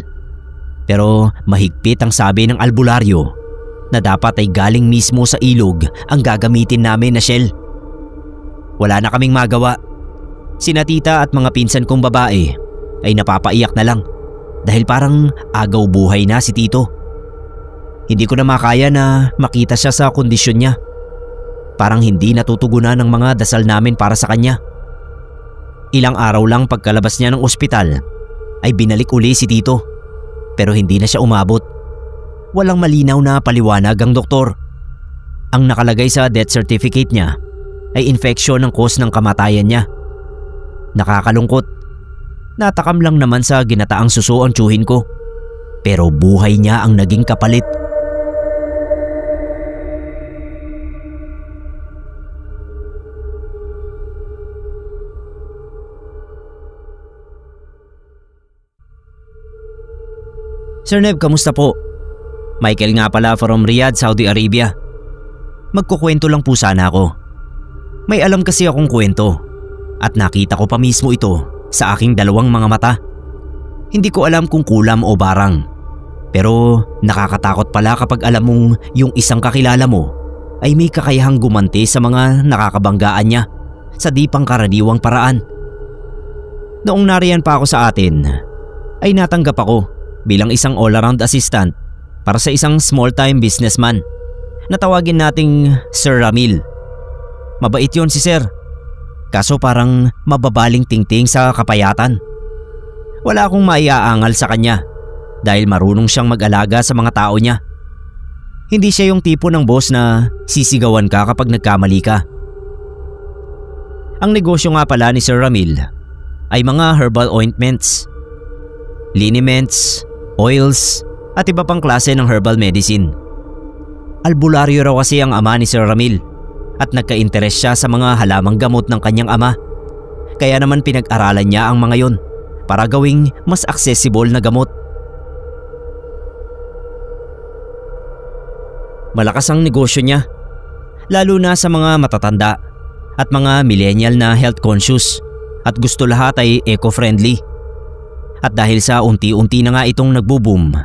Pero mahigpit ang sabi ng albularyo na dapat ay galing mismo sa ilog ang gagamitin namin na shell. Wala na kaming magawa. Sina Tita at mga pinsan kong babae ay napapaiyak na lang dahil parang agaw buhay na si Tito. Hindi ko na makaya na makita siya sa kondisyon niya. Parang hindi natutugunan ng mga dasal namin para sa kanya. Ilang araw lang pagkalabas niya ng ospital ay binalik uli si Tito, pero hindi na siya umabot. Walang malinaw na paliwanag ang doktor. Ang nakalagay sa death certificate niya ay infeksyon ang cause ng kamatayan niya. Nakakalungkot. Natakam lang naman sa ginataang suso ang tiyuhin ko, pero buhay niya ang naging kapalit. Sir Neb, kamusta po? Michael nga pala from Riyadh, Saudi Arabia. Magkukwento lang po sana ako. May alam kasi akong kwento at nakita ko pa mismo ito sa aking dalawang mga mata. Hindi ko alam kung kulam o barang, pero nakakatakot pala kapag alam mong yung isang kakilala mo ay may kakayahang gumanti sa mga nakakabanggaan niya sa di pangkaraniwang paraan. Noong nariyan pa ako sa atin, ay natanggap ako bilang isang all-around assistant para sa isang small-time businessman na tawagin nating Sir Ramil. Mabait yon si Sir, kaso parang mababaling tingting sa kapayatan. Wala akong maiaangal sa kanya dahil marunong siyang mag-alaga sa mga tao niya. Hindi siya yung tipo ng boss na sisigawan ka kapag nagkamali ka. Ang negosyo nga pala ni Sir Ramil ay mga herbal ointments, liniments, oils at iba pang klase ng herbal medicine. Albularyo raw kasi ang ama ni Sir Ramil at nagka-interes siya sa mga halamang gamot ng kanyang ama. Kaya naman pinag-aralan niya ang mga yon para gawing mas accessible na gamot. Malakas ang negosyo niya, lalo na sa mga matatanda at mga millennial na health conscious at gusto lahat ay eco-friendly. At dahil sa unti-unti na nga itong nagbo-boom,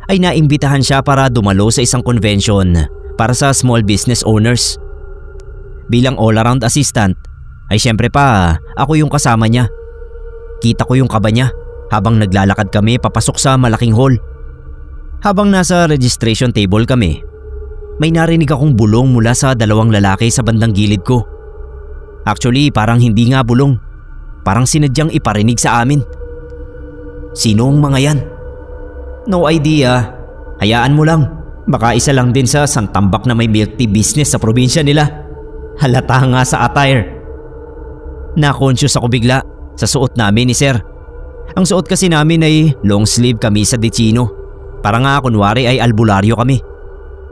ay naimbitahan siya para dumalo sa isang convention para sa small business owners. Bilang all-around assistant ay syempre pa ako yung kasama niya. Kita ko yung kaba niya habang naglalakad kami papasok sa malaking hall. Habang nasa registration table kami, may narinig akong bulong mula sa dalawang lalaki sa bandang gilid ko. Actually, parang hindi nga bulong. Parang sinadyang iparinig sa amin. Sino ang mga yan? No idea. Hayaan mo lang. Baka isa lang din sa santambak na may milk tea business sa probinsya nila. Halata nga sa attire. Na-conscious ako bigla sa suot namin ni Sir. Ang suot kasi namin ay long sleeve kamisa de chino. Para nga kunwari ay albularyo kami.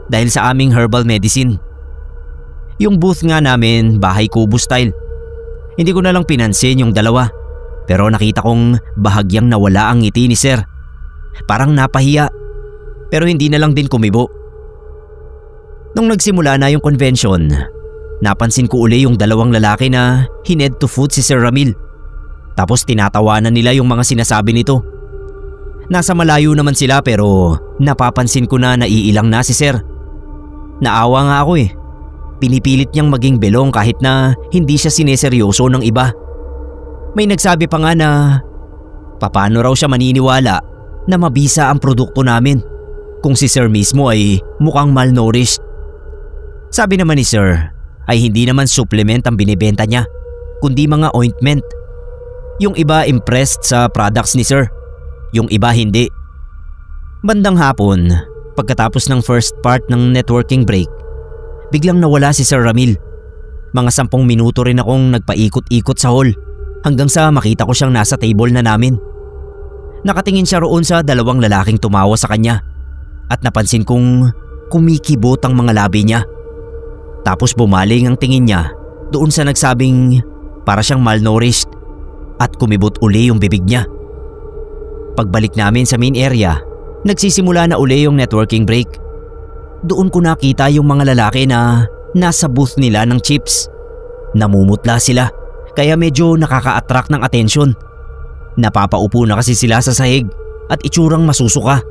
Dahil sa aming herbal medicine. Yung booth nga namin bahay kubo style. Hindi ko na lang pinansin yung dalawa. Pero nakita kong bahagyang nawala ang ngiti ni Sir. Parang napahiya. Pero hindi na lang din kumibo. Nung nagsimula na yung convention, napansin ko uli yung dalawang lalaki na hined to foot si Sir Ramil. Tapos tinatawanan nila yung mga sinasabi nito. Nasa malayo naman sila pero napapansin ko na naiilang na si Sir. Naawa nga ako eh. Pinipilit niyang maging belong kahit na hindi siya sineseryoso ng iba. May nagsabi pa nga na papaano raw siya maniniwala na mabisa ang produkto namin kung si Sir mismo ay mukhang malnourished. Sabi naman ni Sir ay hindi naman supplement ang binibenta niya kundi mga ointment. Yung iba impressed sa products ni Sir, yung iba hindi. Bandang hapon, pagkatapos ng first part ng networking break, biglang nawala si Sir Ramil. Mga 10 minuto rin akong nagpaikot-ikot sa hall hanggang sa makita ko siyang nasa table na namin. Nakatingin siya roon sa dalawang lalaking tumawa sa kanya at napansin kong kumikibot ang mga labi niya. Tapos bumaling ang tingin niya doon sa nagsabing para siyang malnourished at kumibot uli yung bibig niya. Pagbalik namin sa main area, nagsisimula na uli yung networking break. Doon ko nakita yung mga lalaki na nasa booth nila ng chips. Namumutla sila kaya medyo nakaka-attract ng atensyon. Napapaupo na kasi sila sa sahig at itsurang masusuka.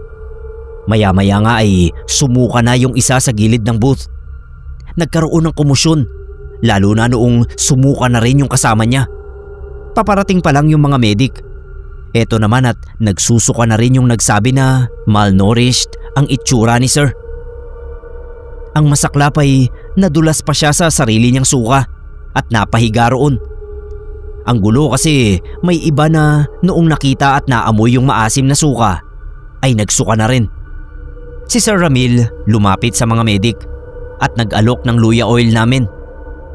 Maya-maya nga ay sumuka na yung isa sa gilid ng booth. Nagkaroon ng komosyon lalo na noong sumuka na rin yung kasama niya. Paparating pa lang yung mga medic. Eto naman at nagsusuka na rin yung nagsabi na malnourished ang itsura ni Sir. Ang masaklap ay nadulas pa siya sa sarili niyang suka at napahiga roon. Ang gulo kasi may iba na noong nakita at naamoy yung maasim na suka ay nagsuka na rin. Si Sir Ramil lumapit sa mga medic at nag-alok ng luya oil namin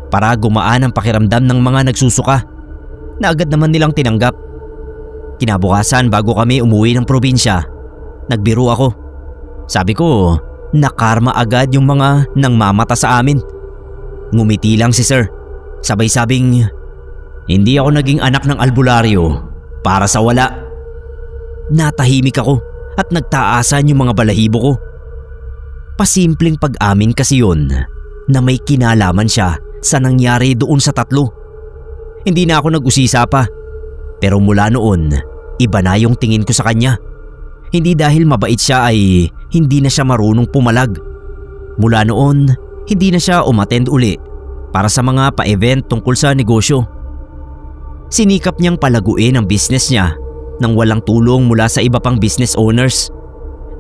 para gumaan ang pakiramdam ng mga nagsusuka na agad naman nilang tinanggap. Kinabukasan bago kami umuwi ng probinsya, nagbiro ako. Sabi ko, nakarma agad yung mga nangmamata sa amin. Ngumiti lang si Sir. Sabay sabing, hindi ako naging anak ng albularyo para sa wala. Natahimik ako at nagtaasan yung mga balahibo ko. Pasimpleng pag-amin kasi yun na may kinalaman siya sa nangyari doon sa 3. Hindi na ako nag-usisa pa. Pero mula noon, iba na yung tingin ko sa kanya. Hindi dahil mabait siya ay hindi na siya marunong pumalag. Mula noon, hindi na siya umattend uli para sa mga pa-event tungkol sa negosyo. Sinikap niyang palaguin ang business niya nang walang tulong mula sa iba pang business owners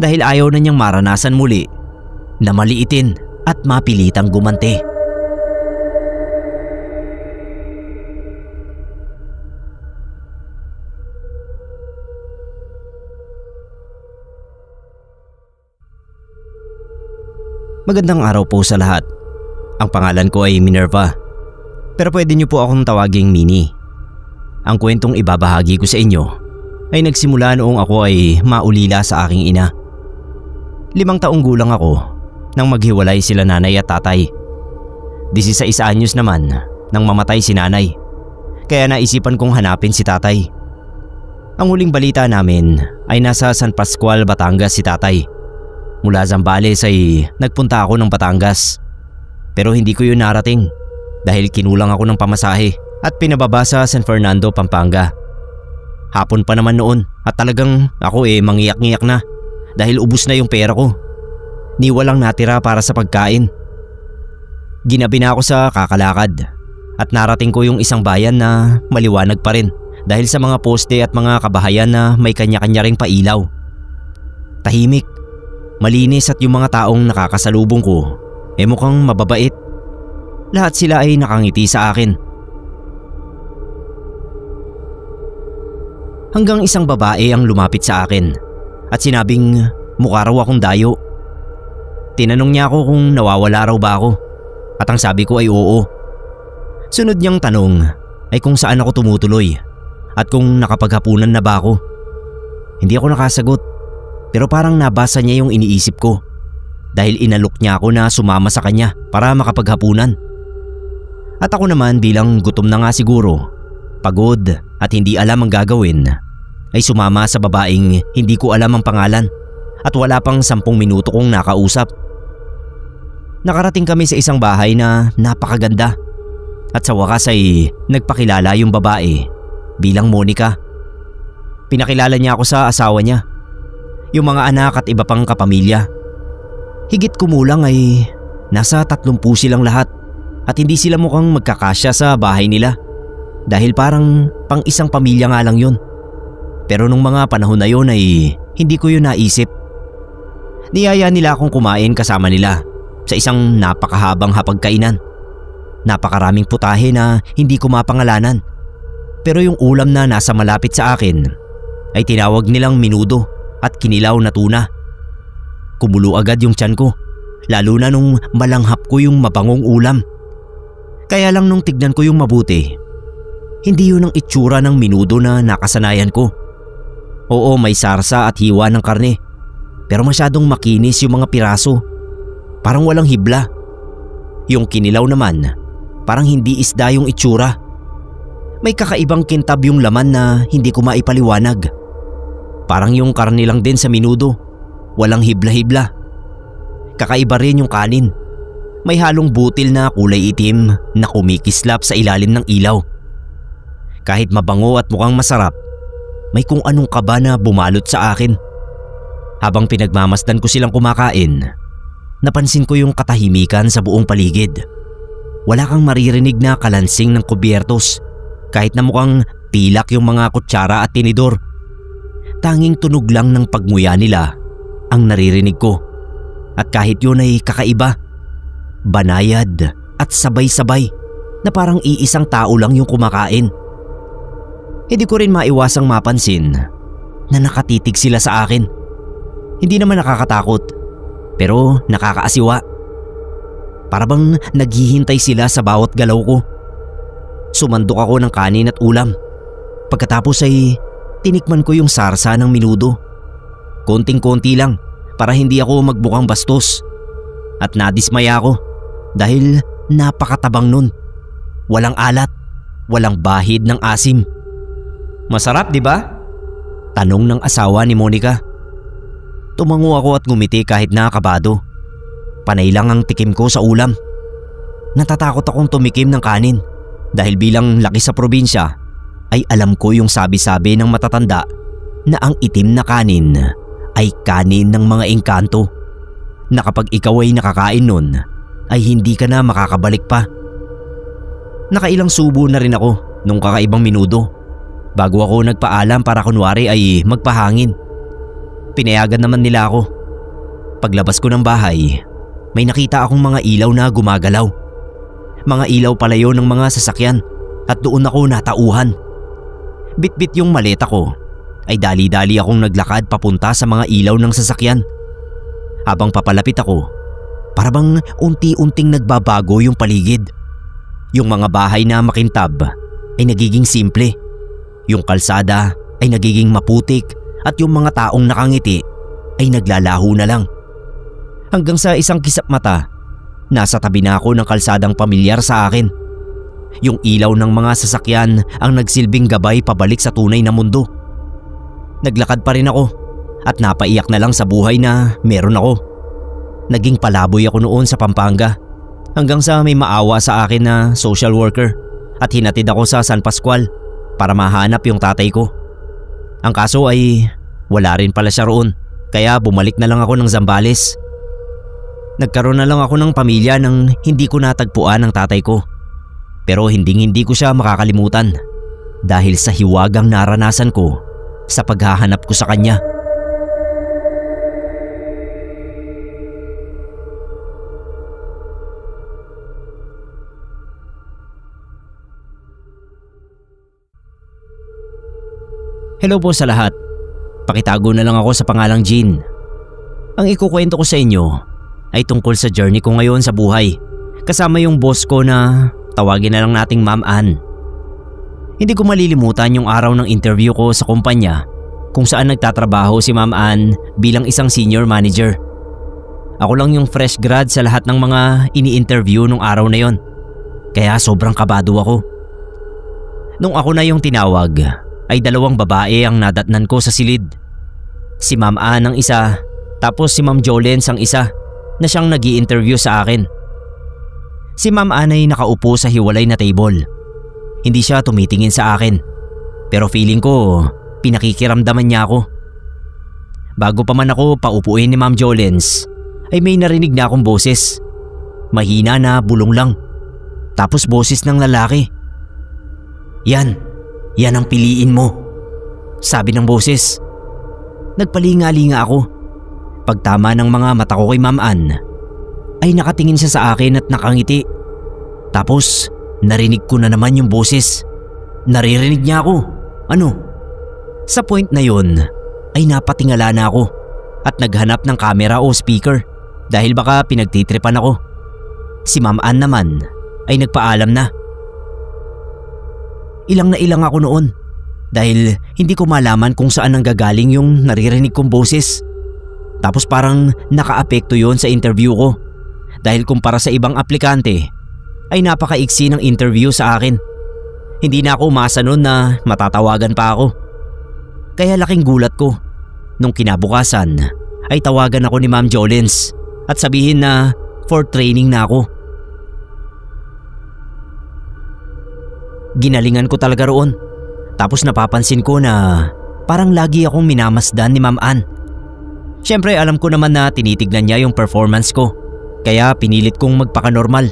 dahil ayaw na niyang maranasan muli na maliitin at mapilitang gumante. Magandang araw po sa lahat. Ang pangalan ko ay Minerva, pero pwede niyo po akong tawaging Mini. Ang kwentong ibabahagi ko sa inyo ay nagsimula noong ako ay maulila sa aking ina. 5 taong gulang ako nang maghiwalay sila nanay at tatay. 16 anyos naman nang mamatay si nanay, kaya naisipan kong hanapin si tatay. Ang huling balita namin ay nasa San Pascual, Batangas si tatay. Mula Zambales ay nagpunta ako ng Batangas. Pero hindi ko yun narating dahil kinulang ako ng pamasahe at pinababa sa San Fernando, Pampanga. Hapon pa naman noon at talagang ako mangiyak-ngiyak na dahil ubos na yung pera ko. Ni walang natira para sa pagkain. Ginabi na ako sa kakalakad at narating ko yung isang bayan na maliwanag pa rin dahil sa mga poste at mga kabahayan na may kanya-kanya ring pailaw. Tahimik, malinis at yung mga taong nakakasalubong ko mukhang mababait. Lahat sila ay nakangiti sa akin. Hanggang isang babae ang lumapit sa akin at sinabing mukha raw akong dayo. Tinanong niya ako kung nawawala raw ba ako at ang sabi ko ay oo. Sunod niyang tanong ay kung saan ako tumutuloy at kung nakapaghapunan na ba ako. Hindi ako nakasagot pero parang nabasa niya yung iniisip ko dahil inalok niya ako na sumama sa kanya para makapaghapunan. At ako naman bilang gutom na nga siguro, pagod at hindi alam ang gagawin, ay sumama sa babaeng hindi ko alam ang pangalan at wala pang 10 minuto kong nakausap. Nakarating kami sa isang bahay na napakaganda at sa wakas ay nagpakilala yung babae bilang Monica. Pinakilala niya ako sa asawa niya, yung mga anak at iba pang kapamilya. Higit kumulang ay nasa 30 silang lahat at hindi sila mukhang magkakasya sa bahay nila dahil parang pang isang pamilya nga lang yun. Pero nung mga panahon na yun ay hindi ko yun naisip. Niyaya nila akong kumain kasama nila sa isang napakahabang hapagkainan. Napakaraming putahe na hindi ko mapangalanan. Pero yung ulam na nasa malapit sa akin ay tinawag nilang menudo at kinilaw na tuna. Kumulo agad yung tiyan ko, lalo na nung malanghap ko yung mabangong ulam. Kaya lang nung tignan ko yung mabuti, hindi yun ang itsura ng menudo na nakasanayan ko. Oo, may sarsa at hiwa ng karne, pero masyadong makinis yung mga piraso. Parang walang hibla. Yung kinilaw naman, parang hindi isda yung itsura. May kakaibang kintab yung laman na hindi ko maipaliwanag. Parang yung karne lang din sa menudo, walang hibla-hibla. Kakaiba rin yung kanin. May halong butil na kulay itim na kumikislap sa ilalim ng ilaw. Kahit mabango at mukhang masarap, may kung anong kaba na bumalot sa akin. Habang pinagmamasdan ko silang kumakain, napansin ko yung katahimikan sa buong paligid. Wala kang maririnig na kalansing ng kubyertos, kahit na mukhang pilak yung mga kutsara at tinidor. Tanging tunog lang ng pagmuya nila ang naririnig ko. At kahit yun ay kakaiba, banayad at sabay-sabay na parang iisang tao lang yung kumakain. Hindi ko rin maiwasang mapansin na nakatitig sila sa akin. Hindi naman nakakatakot, pero nakakaasiwa. Para bang naghihintay sila sa bawat galaw ko. Sumandok ako ng kanin at ulam. Pagkatapos ay tinikman ko yung sarsa ng menudo. Konting-konti lang para hindi ako magbukang bastos. At nadismaya ako dahil napakatabang nun. Walang alat, walang bahid ng asim. Masarap, di ba? Tanong ng asawa ni Monica. Tumango ako at ngumiti kahit nakakabado. Panay lang ang tikim ko sa ulam. Natatakot akong tumikim ng kanin dahil bilang laki sa probinsya ay alam ko yung sabi-sabi ng matatanda na ang itim na kanin ay kanin ng mga engkanto, na kapag ikaw ay nakakain nun ay hindi ka na makakabalik pa. Nakailang subo na rin ako nung kakaibang menudo bago ako nagpaalam para kunwari ay magpahangin. Pinayagan naman nila ako. Paglabas ko ng bahay, may nakita akong mga ilaw na gumagalaw. Mga ilaw pala yun ng mga sasakyan at doon ako natauhan. Bit-bit yung maleta ko ay dali-dali akong naglakad papunta sa mga ilaw ng sasakyan. Habang papalapit ako, para bang unti-unting nagbabago yung paligid. Yung mga bahay na makintab ay nagiging simple. Yung kalsada ay nagiging maputik at yung mga taong nakangiti ay naglalaho na lang. Hanggang sa isang kisap mata, nasa tabi na ako ng kalsadang pamilyar sa akin. Yung ilaw ng mga sasakyan ang nagsilbing gabay pabalik sa tunay na mundo. Naglakad pa rin ako at napaiyak na lang sa buhay na meron ako. Naging palaboy ako noon sa Pampanga hanggang sa may maawa sa akin na social worker at hinatid ako sa San Pascual para mahanap yung tatay ko. Ang kaso ay wala rin pala siya roon Kaya bumalik na lang ako ng Zambales. Nagkaroon na lang ako ng pamilya nang hindi ko natagpuan ang tatay ko. Pero hindi ko siya makakalimutan dahil sa hiwagang naranasan ko sa paghahanap ko sa kanya. Hello po sa lahat. Pakitago na lang ako sa pangalang Jean. Ang ikukwento ko sa inyo ay tungkol sa journey ko ngayon sa buhay. Kasama yung boss ko na tawagin na lang nating Ma'am Ann. Hindi ko malilimutan yung araw ng interview ko sa kumpanya kung saan nagtatrabaho si Ma'am Ann bilang isang senior manager. Ako lang yung fresh grad sa lahat ng mga ini-interview nung araw na yon. Kaya sobrang kabado ako. Nung ako na yung tinawag, ay 2 babae ang nadatnan ko sa silid. Si Ma'am Ann ang isa, tapos si Ma'am Jolens ang isa na siyang nag-i-interview sa akin. Si Ma'am Ann ay nakaupo sa hiwalay na table. Hindi siya tumitingin sa akin, pero feeling ko pinakikiramdaman niya ako. Bago pa man ako paupuin ni Ma'am Jolens, ay may narinig na akong boses. Mahina na bulong lang. Tapos boses ng lalaki. Yan ang piliin mo, sabi ng boses. Nagpalinga-linga ako. Pagtama ng mga mata ko kay Ma'am Ann, ay nakatingin siya sa akin at nakangiti. Tapos narinig ko na naman yung boses. Naririnig niya ako. Ano? Sa point na yon ay napatingala na ako at naghanap ng camera o speaker dahil baka pinagtitripan ako. Si Ma'am Ann naman ay nagpaalam na. Ilang na ilang ako noon dahil hindi ko malaman kung saan nanggagaling yung naririnig kong boses. Tapos parang nakaapekto yon sa interview ko dahil kumpara sa ibang aplikante ay napakaiksi ng interview sa akin. Hindi na ako umasa noon na matatawagan pa ako. Kaya laking gulat ko nung kinabukasan ay tawagan ako ni Ma'am Jolens at sabihin na for training na ako. Ginalingan ko talaga roon. Tapos napapansin ko na parang lagi akong minamasdan ni Ma'am Ann. Siyempre alam ko naman na tinitignan niya yung performance ko, kaya pinilit kong magpaka-normal.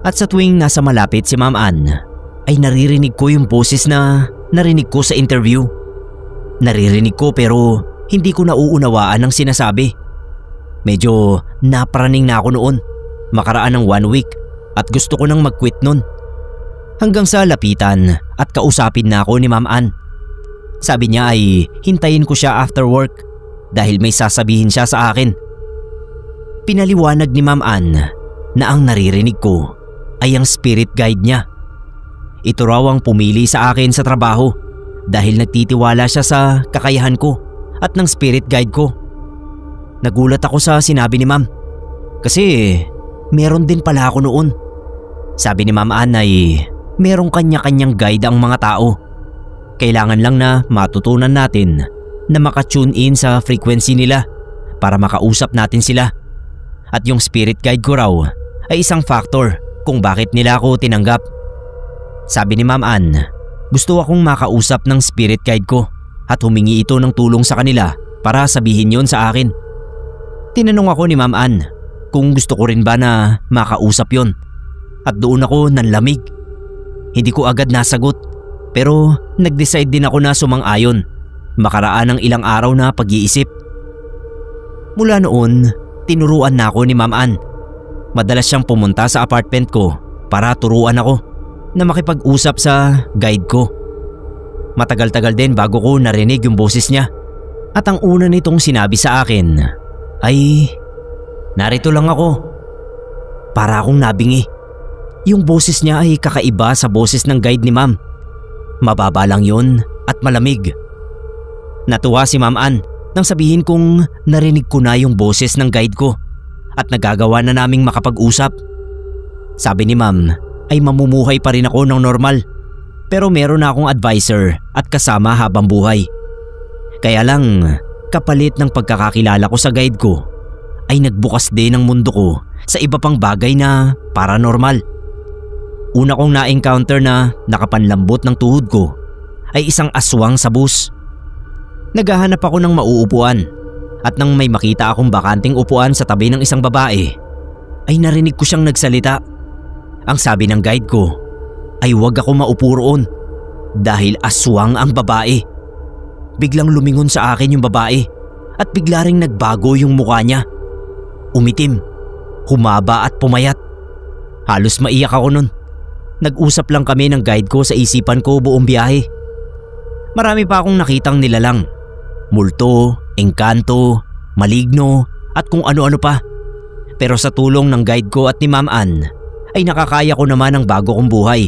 At sa tuwing nasa malapit si Ma'am Ann, ay naririnig ko yung boses na narinig ko sa interview. Naririnig ko pero hindi ko nauunawaan ang sinasabi. Medyo napraning na ako noon, makaraan ng 1 week at gusto ko nang mag-quit nun. Hanggang sa lapitan at kausapin na ako ni Ma'am Ann. Sabi niya ay hintayin ko siya after work dahil may sasabihin siya sa akin. Pinaliwanag ni Ma'am Ann na ang naririnig ko ay ang spirit guide niya. Ito raw ang pumili sa akin sa trabaho dahil nagtitiwala siya sa kakayahan ko at ng spirit guide ko. Nagulat ako sa sinabi ni Ma'am kasi meron din pala ako noon. Sabi ni Ma'am Ann ay merong kanya-kanyang guide ang mga tao. Kailangan lang na matutunan natin na maka-tune in sa frequency nila para makausap natin sila. At yung spirit guide ko raw ay isang factor kung bakit nila ako tinanggap. Sabi ni Ma'am Ann, gusto akong makausap ng spirit guide ko at humingi ito ng tulong sa kanila para sabihin yon sa akin. Tinanong ako ni Ma'am Ann kung gusto ko rin ba na makausap yon at doon ako nanlamig. Hindi ko agad nasagot pero nag-decide din ako na sumang-ayon makaraan ng ilang araw na pag-iisip. Mula noon, tinuruan na ako ni Ma'am Ann. Madalas siyang pumunta sa apartment ko para turuan ako na makipag-usap sa guide ko. Matagal-tagal din bago ko narinig yung boses niya. At ang una nitong sinabi sa akin ay, narito lang ako. Para akong nabingi. Yung boses niya ay kakaiba sa boses ng guide ni Ma'am. Mababa lang yun at malamig. Natuwa si Ma'am Ann nang sabihin kong narinig ko na yung boses ng guide ko at nagagawa na naming makapag-usap. Sabi ni Ma'am ay mamumuhay pa rin ako ng normal pero meron na akong advisor at kasama habang buhay. Kaya lang kapalit ng pagkakakilala ko sa guide ko ay nagbukas din ang mundo ko sa iba pang bagay na paranormal. Una kong na-encounter na nakapanlambot ng tuhod ko ay isang aswang sa bus. Naghahanap ako ng mauupuan At nang may makita akong bakanting upuan sa tabi ng isang babae, ay narinig ko siyang nagsalita. Ang sabi ng guide ko ay huwag ako maupo roon dahil aswang ang babae. Biglang lumingon sa akin yung babae at bigla ring nagbago yung mukha niya. Umitim, humaba at pumayat. Halos maiyak ako nun. Nag-usap lang kami ng guide ko sa isipan ko buong biyahe. Marami pa akong nakitang nilalang. Multo, engkanto, maligno at kung ano-ano pa. Pero sa tulong ng guide ko at ni Ma'am Ann ay nakakaya ko naman ang bago kong buhay.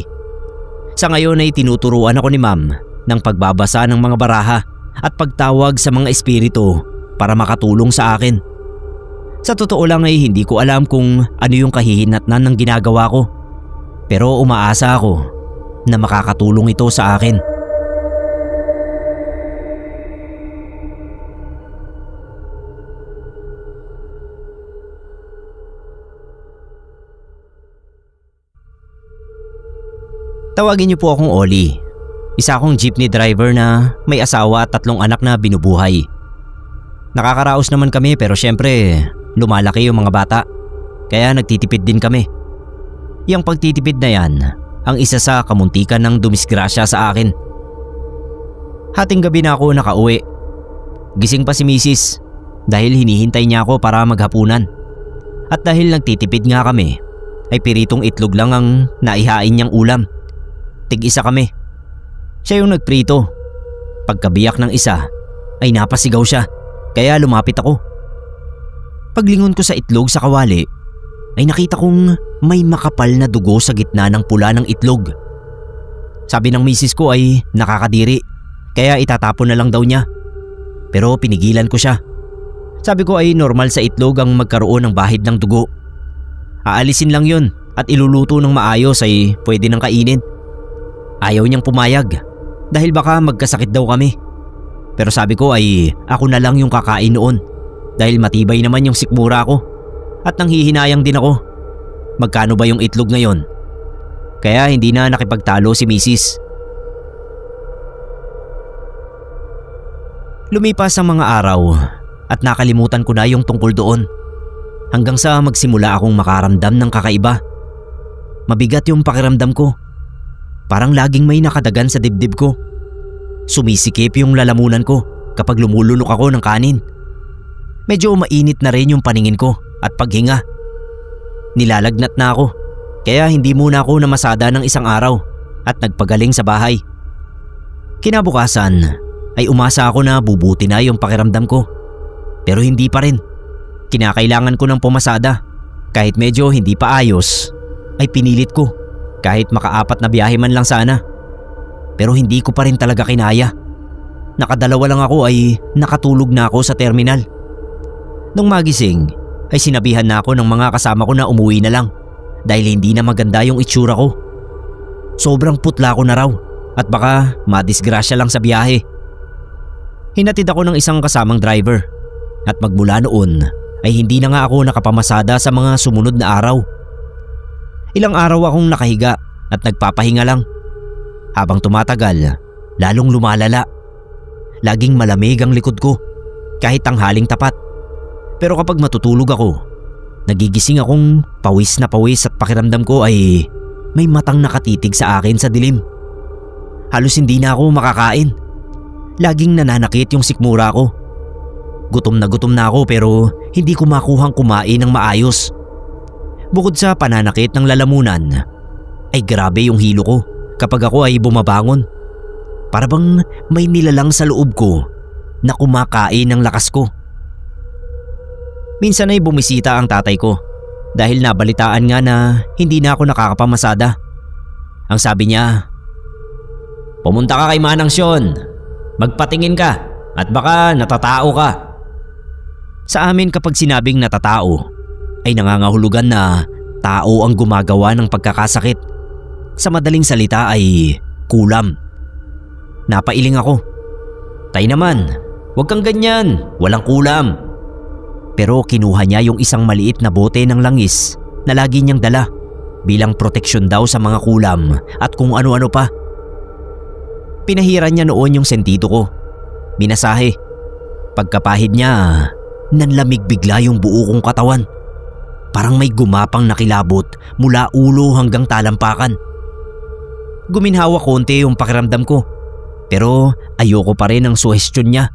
Sa ngayon ay tinuturuan ako ni Ma'am ng pagbabasa ng mga baraha at pagtawag sa mga espiritu para makatulong sa akin. Sa totoo lang ay hindi ko alam kung ano yung kahihinatnan ng ginagawa ko. Pero umaasa ako na makakatulong ito sa akin. Tawagin niyo po akong Oli. Isa akong jeepney driver na may asawa at 3 anak na binubuhay. Nakakaraos naman kami pero syempre lumalaki yung mga bata. Kaya nagtitipid din kami. Yung pagtitipid na yan ang isa sa kamuntikan ng dumisgrasya sa akin. Hating gabi na ako nakauwi. Gising pa si Mrs. dahil hinihintay niya ako para maghapunan. At dahil nagtitipid nga kami ay piritong itlog lang ang naihain niyang ulam. Tig-isa kami. Siya yung nagprito. Pagkabiyak ng isa ay napasigaw siya kaya lumapit ako. Paglingon ko sa itlog sa kawali ay nakita kong may makapal na dugo sa gitna ng pula ng itlog. Sabi ng misis ko ay nakakadiri kaya itatapon na lang daw niya. Pero pinigilan ko siya. Sabi ko ay normal sa itlog ang magkaroon ng bahid ng dugo. Aalisin lang yun at iluluto ng maayos ay pwede nang kainin. Ayaw niyang pumayag dahil baka magkasakit daw kami. Pero sabi ko ay ako na lang yung kakain noon dahil matibay naman yung sikmura ko at nanghihinayang din ako. Magkano ba yung itlog ngayon? Kaya hindi na nakipagtalo si Mrs. Lumipas ang mga araw at nakalimutan ko na yung tungkol doon hanggang sa magsimula akong makaramdam ng kakaiba. Mabigat yung pakiramdam ko. Parang laging may nakadagan sa dibdib ko. Sumisikip yung lalamunan ko kapag lumulunok ako ng kanin. Medyo mainit na rin yung paningin ko at paghinga. Nilalagnat na ako kaya hindi muna ako namasada ng isang araw at nagpagaling sa bahay. Kinabukasan ay umasa ako na bubuti na yung pakiramdam ko. Pero hindi pa rin. Kinakailangan ko ng pumasada. Kahit medyo hindi pa ayos ay pinilit ko. Kahit maka-4 na biyahe man lang sana. Pero hindi ko pa rin talaga kinaya. Nakadalawa lang ako ay nakatulog na ako sa terminal. Nung magising ay sinabihan na ako ng mga kasama ko na umuwi na lang dahil hindi na maganda yung itsura ko. Sobrang putla ko na raw at baka madisgrasya lang sa biyahe. Hinatid ako ng isang kasamang driver at magmula noon ay hindi na nga ako nakapamasada sa mga sumunod na araw. Ilang araw akong nakahiga at nagpapahinga lang. Habang tumatagal, lalong lumalala. Laging malamig ang likod ko kahit tanghaling tapat. Pero kapag matutulog ako, nagigising akong pawis na pawis at pakiramdam ko ay may matang nakatitig sa akin sa dilim. Halos hindi na ako makakain. Laging nananakit yung sikmura ko. Gutom na ako pero hindi ko makuhang kumain ng maayos. Bukod sa pananakit ng lalamunan, ay grabe yung hilo ko kapag ako ay bumabangon. Para bang may nilalang sa loob ko na kumakain ng lakas ko. Minsan ay bumisita ang tatay ko dahil nabalitaan nga na hindi na ako nakakapamasada. Ang sabi niya, "Pumunta ka kay Manang Sean, magpatingin ka at baka natatao ka." Sa amin kapag sinabing natatao, ay nangangahulugan na tao ang gumagawa ng pagkakasakit. Sa madaling salita ay kulam. Napailing ako. "Tay naman, huwag kang ganyan, walang kulam." Pero kinuha niya yung isang maliit na bote ng langis na lagi niyang dala bilang proteksyon daw sa mga kulam at kung ano-ano pa. Pinahiran niya noon yung sentido ko. Minasahe. Pagkapahid niya nanlamig bigla yung buo kong katawan. Parang may gumapang nakilabot mula ulo hanggang talampakan. Guminhawa konti yung pakiramdam ko, pero ayoko pa rin ang suhestyon niya.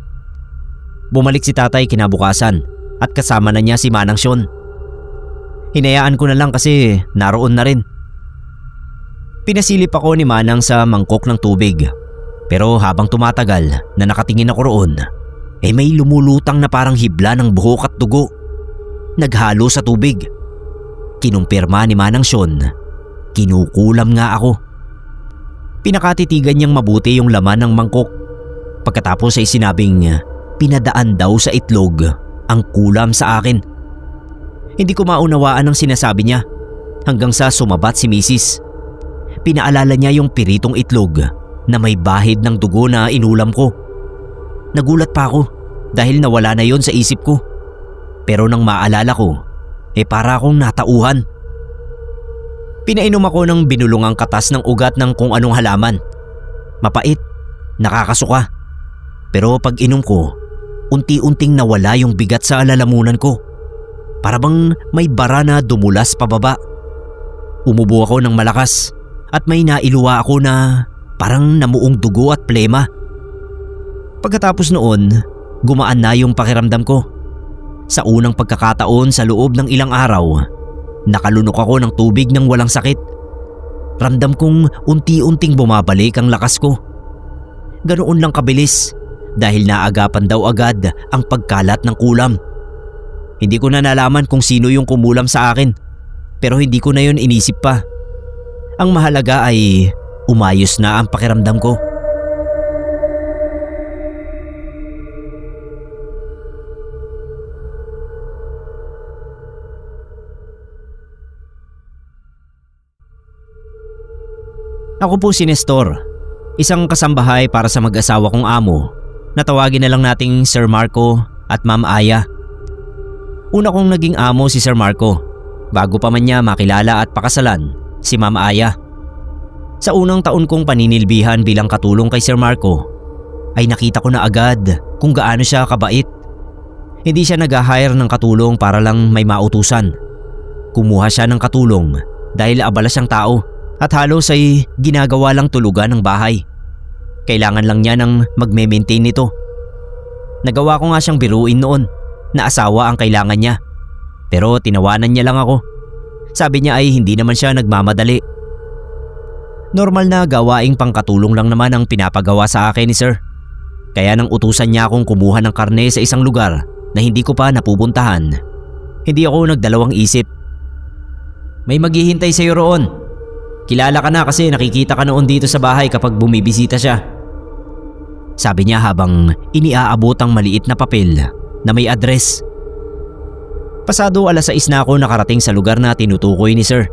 Bumalik si tatay kinabukasan at kasama na niya si Manang Sean. Hinayaan ko na lang kasi naroon na rin. Pinasilip ako ni Manang sa mangkok ng tubig, pero habang tumatagal na nakatingin ako roon, may lumulutang na parang hibla ng buhok at dugo. Naghalo sa tubig. Kinumpirma ni Manang Sean, kinukulam nga ako. Pinakatitigan niyang mabuti yung laman ng mangkok. Pagkatapos ay sinabing pinadaan daw sa itlog ang kulam sa akin. Hindi ko maunawaan ang sinasabi niya hanggang sa sumabat si Mrs. Pinaalala niya yung piritong itlog na may bahid ng dugo na inulam ko. Nagulat pa ako dahil nawala na yon sa isip ko. Pero nang maalala ko, para akong natauhan. Pinainom ako ng binulungang katas ng ugat ng kung anong halaman. Mapait, nakakasuka. Pero pag inom ko, unti-unting nawala yung bigat sa lalamunan ko. Para bang may bara na dumulas pababa. Umubo ako ng malakas at may nailuwa ako na parang namuong dugo at plema. Pagkatapos noon, gumaan na yung pakiramdam ko. Sa unang pagkakataon sa loob ng ilang araw, nakalunok ako ng tubig nang walang sakit. Ramdam kong unti-unting bumabalik ang lakas ko. Ganoon lang kabilis dahil naagapan daw agad ang pagkalat ng kulam. Hindi ko na nalaman kung sino yung kumulam sa akin, pero hindi ko na yun inisip pa. Ang mahalaga ay umayos na ang pakiramdam ko. Ako po si Nestor, isang kasambahay para sa mag-asawa kong amo na tawagin na lang nating Sir Marco at Ma'am Aya. Una kong naging amo si Sir Marco bago pa man niya makilala at pakasalan si Ma'am Aya. Sa unang taon kong paninilbihan bilang katulong kay Sir Marco ay nakita ko na agad kung gaano siya kabait. Hindi siya nag-hire ng katulong para lang may mautusan. Kumuha siya ng katulong dahil abala siyang tao. At halos ay ginagawa lang tulugan ng bahay. Kailangan lang niya ng magme-maintain nito. Nagawa ko nga siyang biruin noon na asawa ang kailangan niya. Pero tinawanan niya lang ako. Sabi niya ay hindi naman siya nagmamadali. Normal na gawaing pangkatulong lang naman ang pinapagawa sa akin ni Sir. Kaya nang utusan niya akong kumuha ng karne sa isang lugar na hindi ko pa napupuntahan, hindi ako nagdalawang isip. May maghihintay sa iyo roon. Kilala ka na kasi nakikita ka noon dito sa bahay kapag bumibisita siya. Sabi niya habang iniaabot ang maliit na papel na may address. Pasado 6:00 na ako nakarating sa lugar na tinutukoy ni Sir.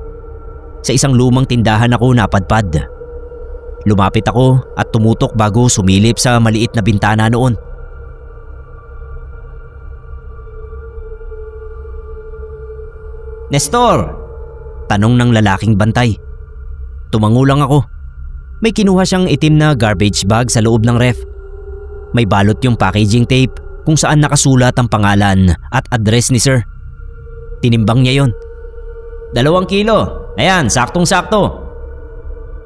Sa isang lumang tindahan ako napadpad. Lumapit ako at tumutok bago sumilip sa maliit na bintana noon. "Nestor!" tanong ng lalaking bantay. Tumango lang ako. May kinuha siyang itim na garbage bag sa loob ng ref. May balot yung packaging tape kung saan nakasulat ang pangalan at address ni Sir. Tinimbang niya yon. 2 kilo. Ayan, saktong-sakto.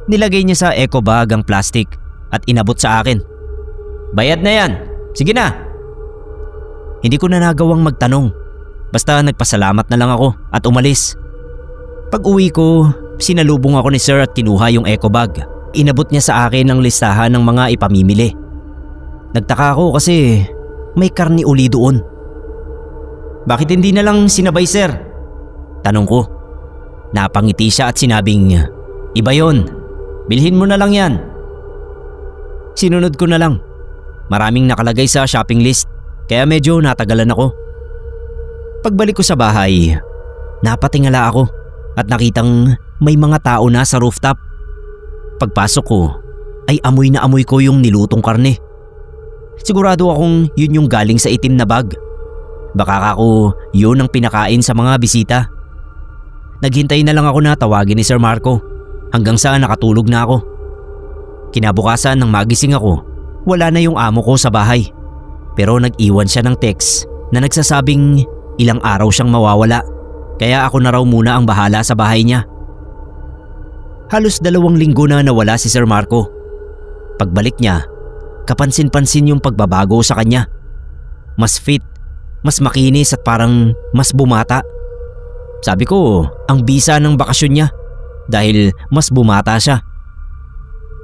Nilagay niya sa eco bag ang plastic at inabot sa akin. Bayad na yan. Sige na. Hindi ko na nagawang magtanong. Basta nagpasalamat na lang ako at umalis. Pag uwi ko, sinalubong ako ni Sir at kinuha yung eco bag. Inabot niya sa akin ang listahan ng mga ipamimili. Nagtaka ako kasi may karni uli doon. "Bakit hindi na lang sinabay, Sir?" tanong ko. Napangiti siya at sinabing, "Iba yon. Bilhin mo na lang yan." Sinunod ko na lang. Maraming nakalagay sa shopping list kaya medyo natagalan ako. Pagbalik ko sa bahay, napatingala ako at nakitang may mga tao na sa rooftop. Pagpasok ko ay amoy na amoy ko yung nilutong karne. Sigurado akong yun yung galing sa itim na bag. Baka ako yun ang pinakain sa mga bisita. Naghintay na lang ako na tawagin ni Sir Marco hanggang sa nakatulog na ako. Kinabukasan nang magising ako, wala na yung amo ko sa bahay. Pero nag-iwan siya ng text na nagsasabing ilang araw siyang mawawala kaya ako na raw muna ang bahala sa bahay niya. Halos 2 linggo na nawala si Sir Marco. Pagbalik niya, kapansin-pansin yung pagbabago sa kanya. Mas fit, mas makinis at parang mas bumata. Sabi ko, ang bisa ng bakasyon niya dahil mas bumata siya.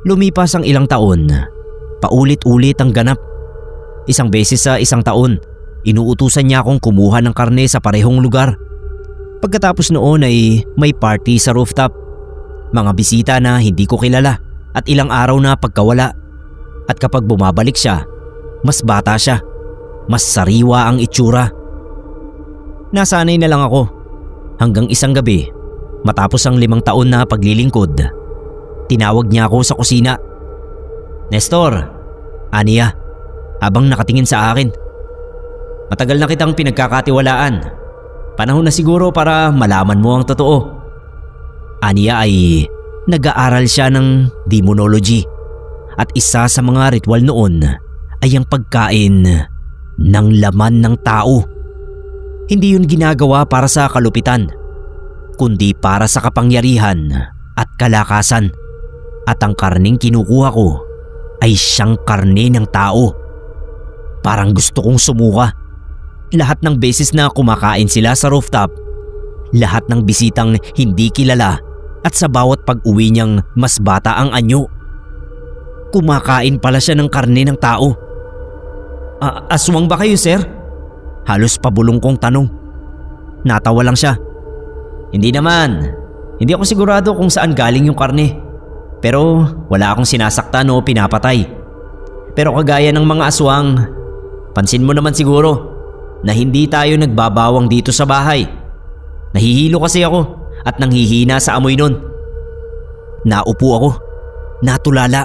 Lumipas ang ilang taon, paulit-ulit ang ganap. Isang beses sa isang taon, inuutusan niya akong kumuha ng karne sa parehong lugar. Pagkatapos noon ay may party sa rooftop. Mga bisita na hindi ko kilala at ilang araw na pagkawala. At kapag bumabalik siya, mas bata siya. Mas sariwa ang itsura. Nasanay na lang ako. Hanggang isang gabi, matapos ang 5 taon na paglilingkod, tinawag niya ako sa kusina. "Nestor," aniya, habang nakatingin sa akin. "Matagal na kitang pinagkakatiwalaan. Panahon na siguro para malaman mo ang totoo." Aniya ay nag-aaral siya ng demonology at isa sa mga ritual noon ay ang pagkain ng laman ng tao. Hindi yun ginagawa para sa kalupitan, kundi para sa kapangyarihan at kalakasan. At ang karneng kinukuha ko ay siyang karne ng tao. Parang gusto kong sumuka. Lahat ng beses na kumakain sila sa rooftop, lahat ng bisitang hindi kilala at sa bawat pag-uwi niyang mas bata ang anyo, kumakain pala siya ng karne ng tao. Aswang ba kayo, sir?" Halos pabulong kong tanong. Natawa lang siya. "Hindi naman. Hindi ako sigurado kung saan galing yung karne. Pero wala akong sinasaktan o pinapatay. Pero kagaya ng mga aswang, pansin mo naman siguro na hindi tayo nagbabawang dito sa bahay. Nahihilo kasi ako at nanghihina sa amoy nun." Naupo ako. Natulala.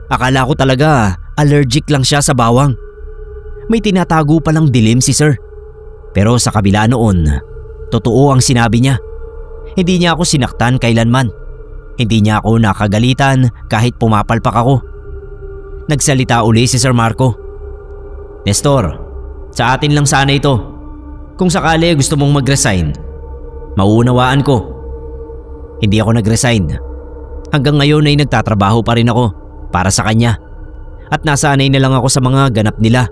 Akala ko talaga allergic lang siya sa bawang. May tinatago palang dilim si sir. Pero sa kabila noon, totoo ang sinabi niya. Hindi niya ako sinaktan kailanman. Hindi niya ako nakagalitan kahit pumapalpak ako. Nagsalita uli si Sir Marco. "Nestor, sa atin lang sana ito. Kung sakali gusto mong mag-resign, mauunawaan ko." Hindi ako nag-resign. Hanggang ngayon ay nagtatrabaho pa rin ako para sa kanya. At nasanay na lang ako sa mga ganap nila.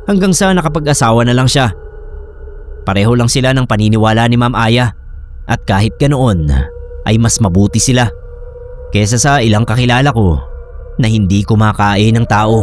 Hanggang sa nakapag-asawa na lang siya. Pareho lang sila ng paniniwala ni Ma'am Aya. At kahit ganoon ay mas mabuti sila kesa sa ilang kakilala ko na hindi kumakain ng tao.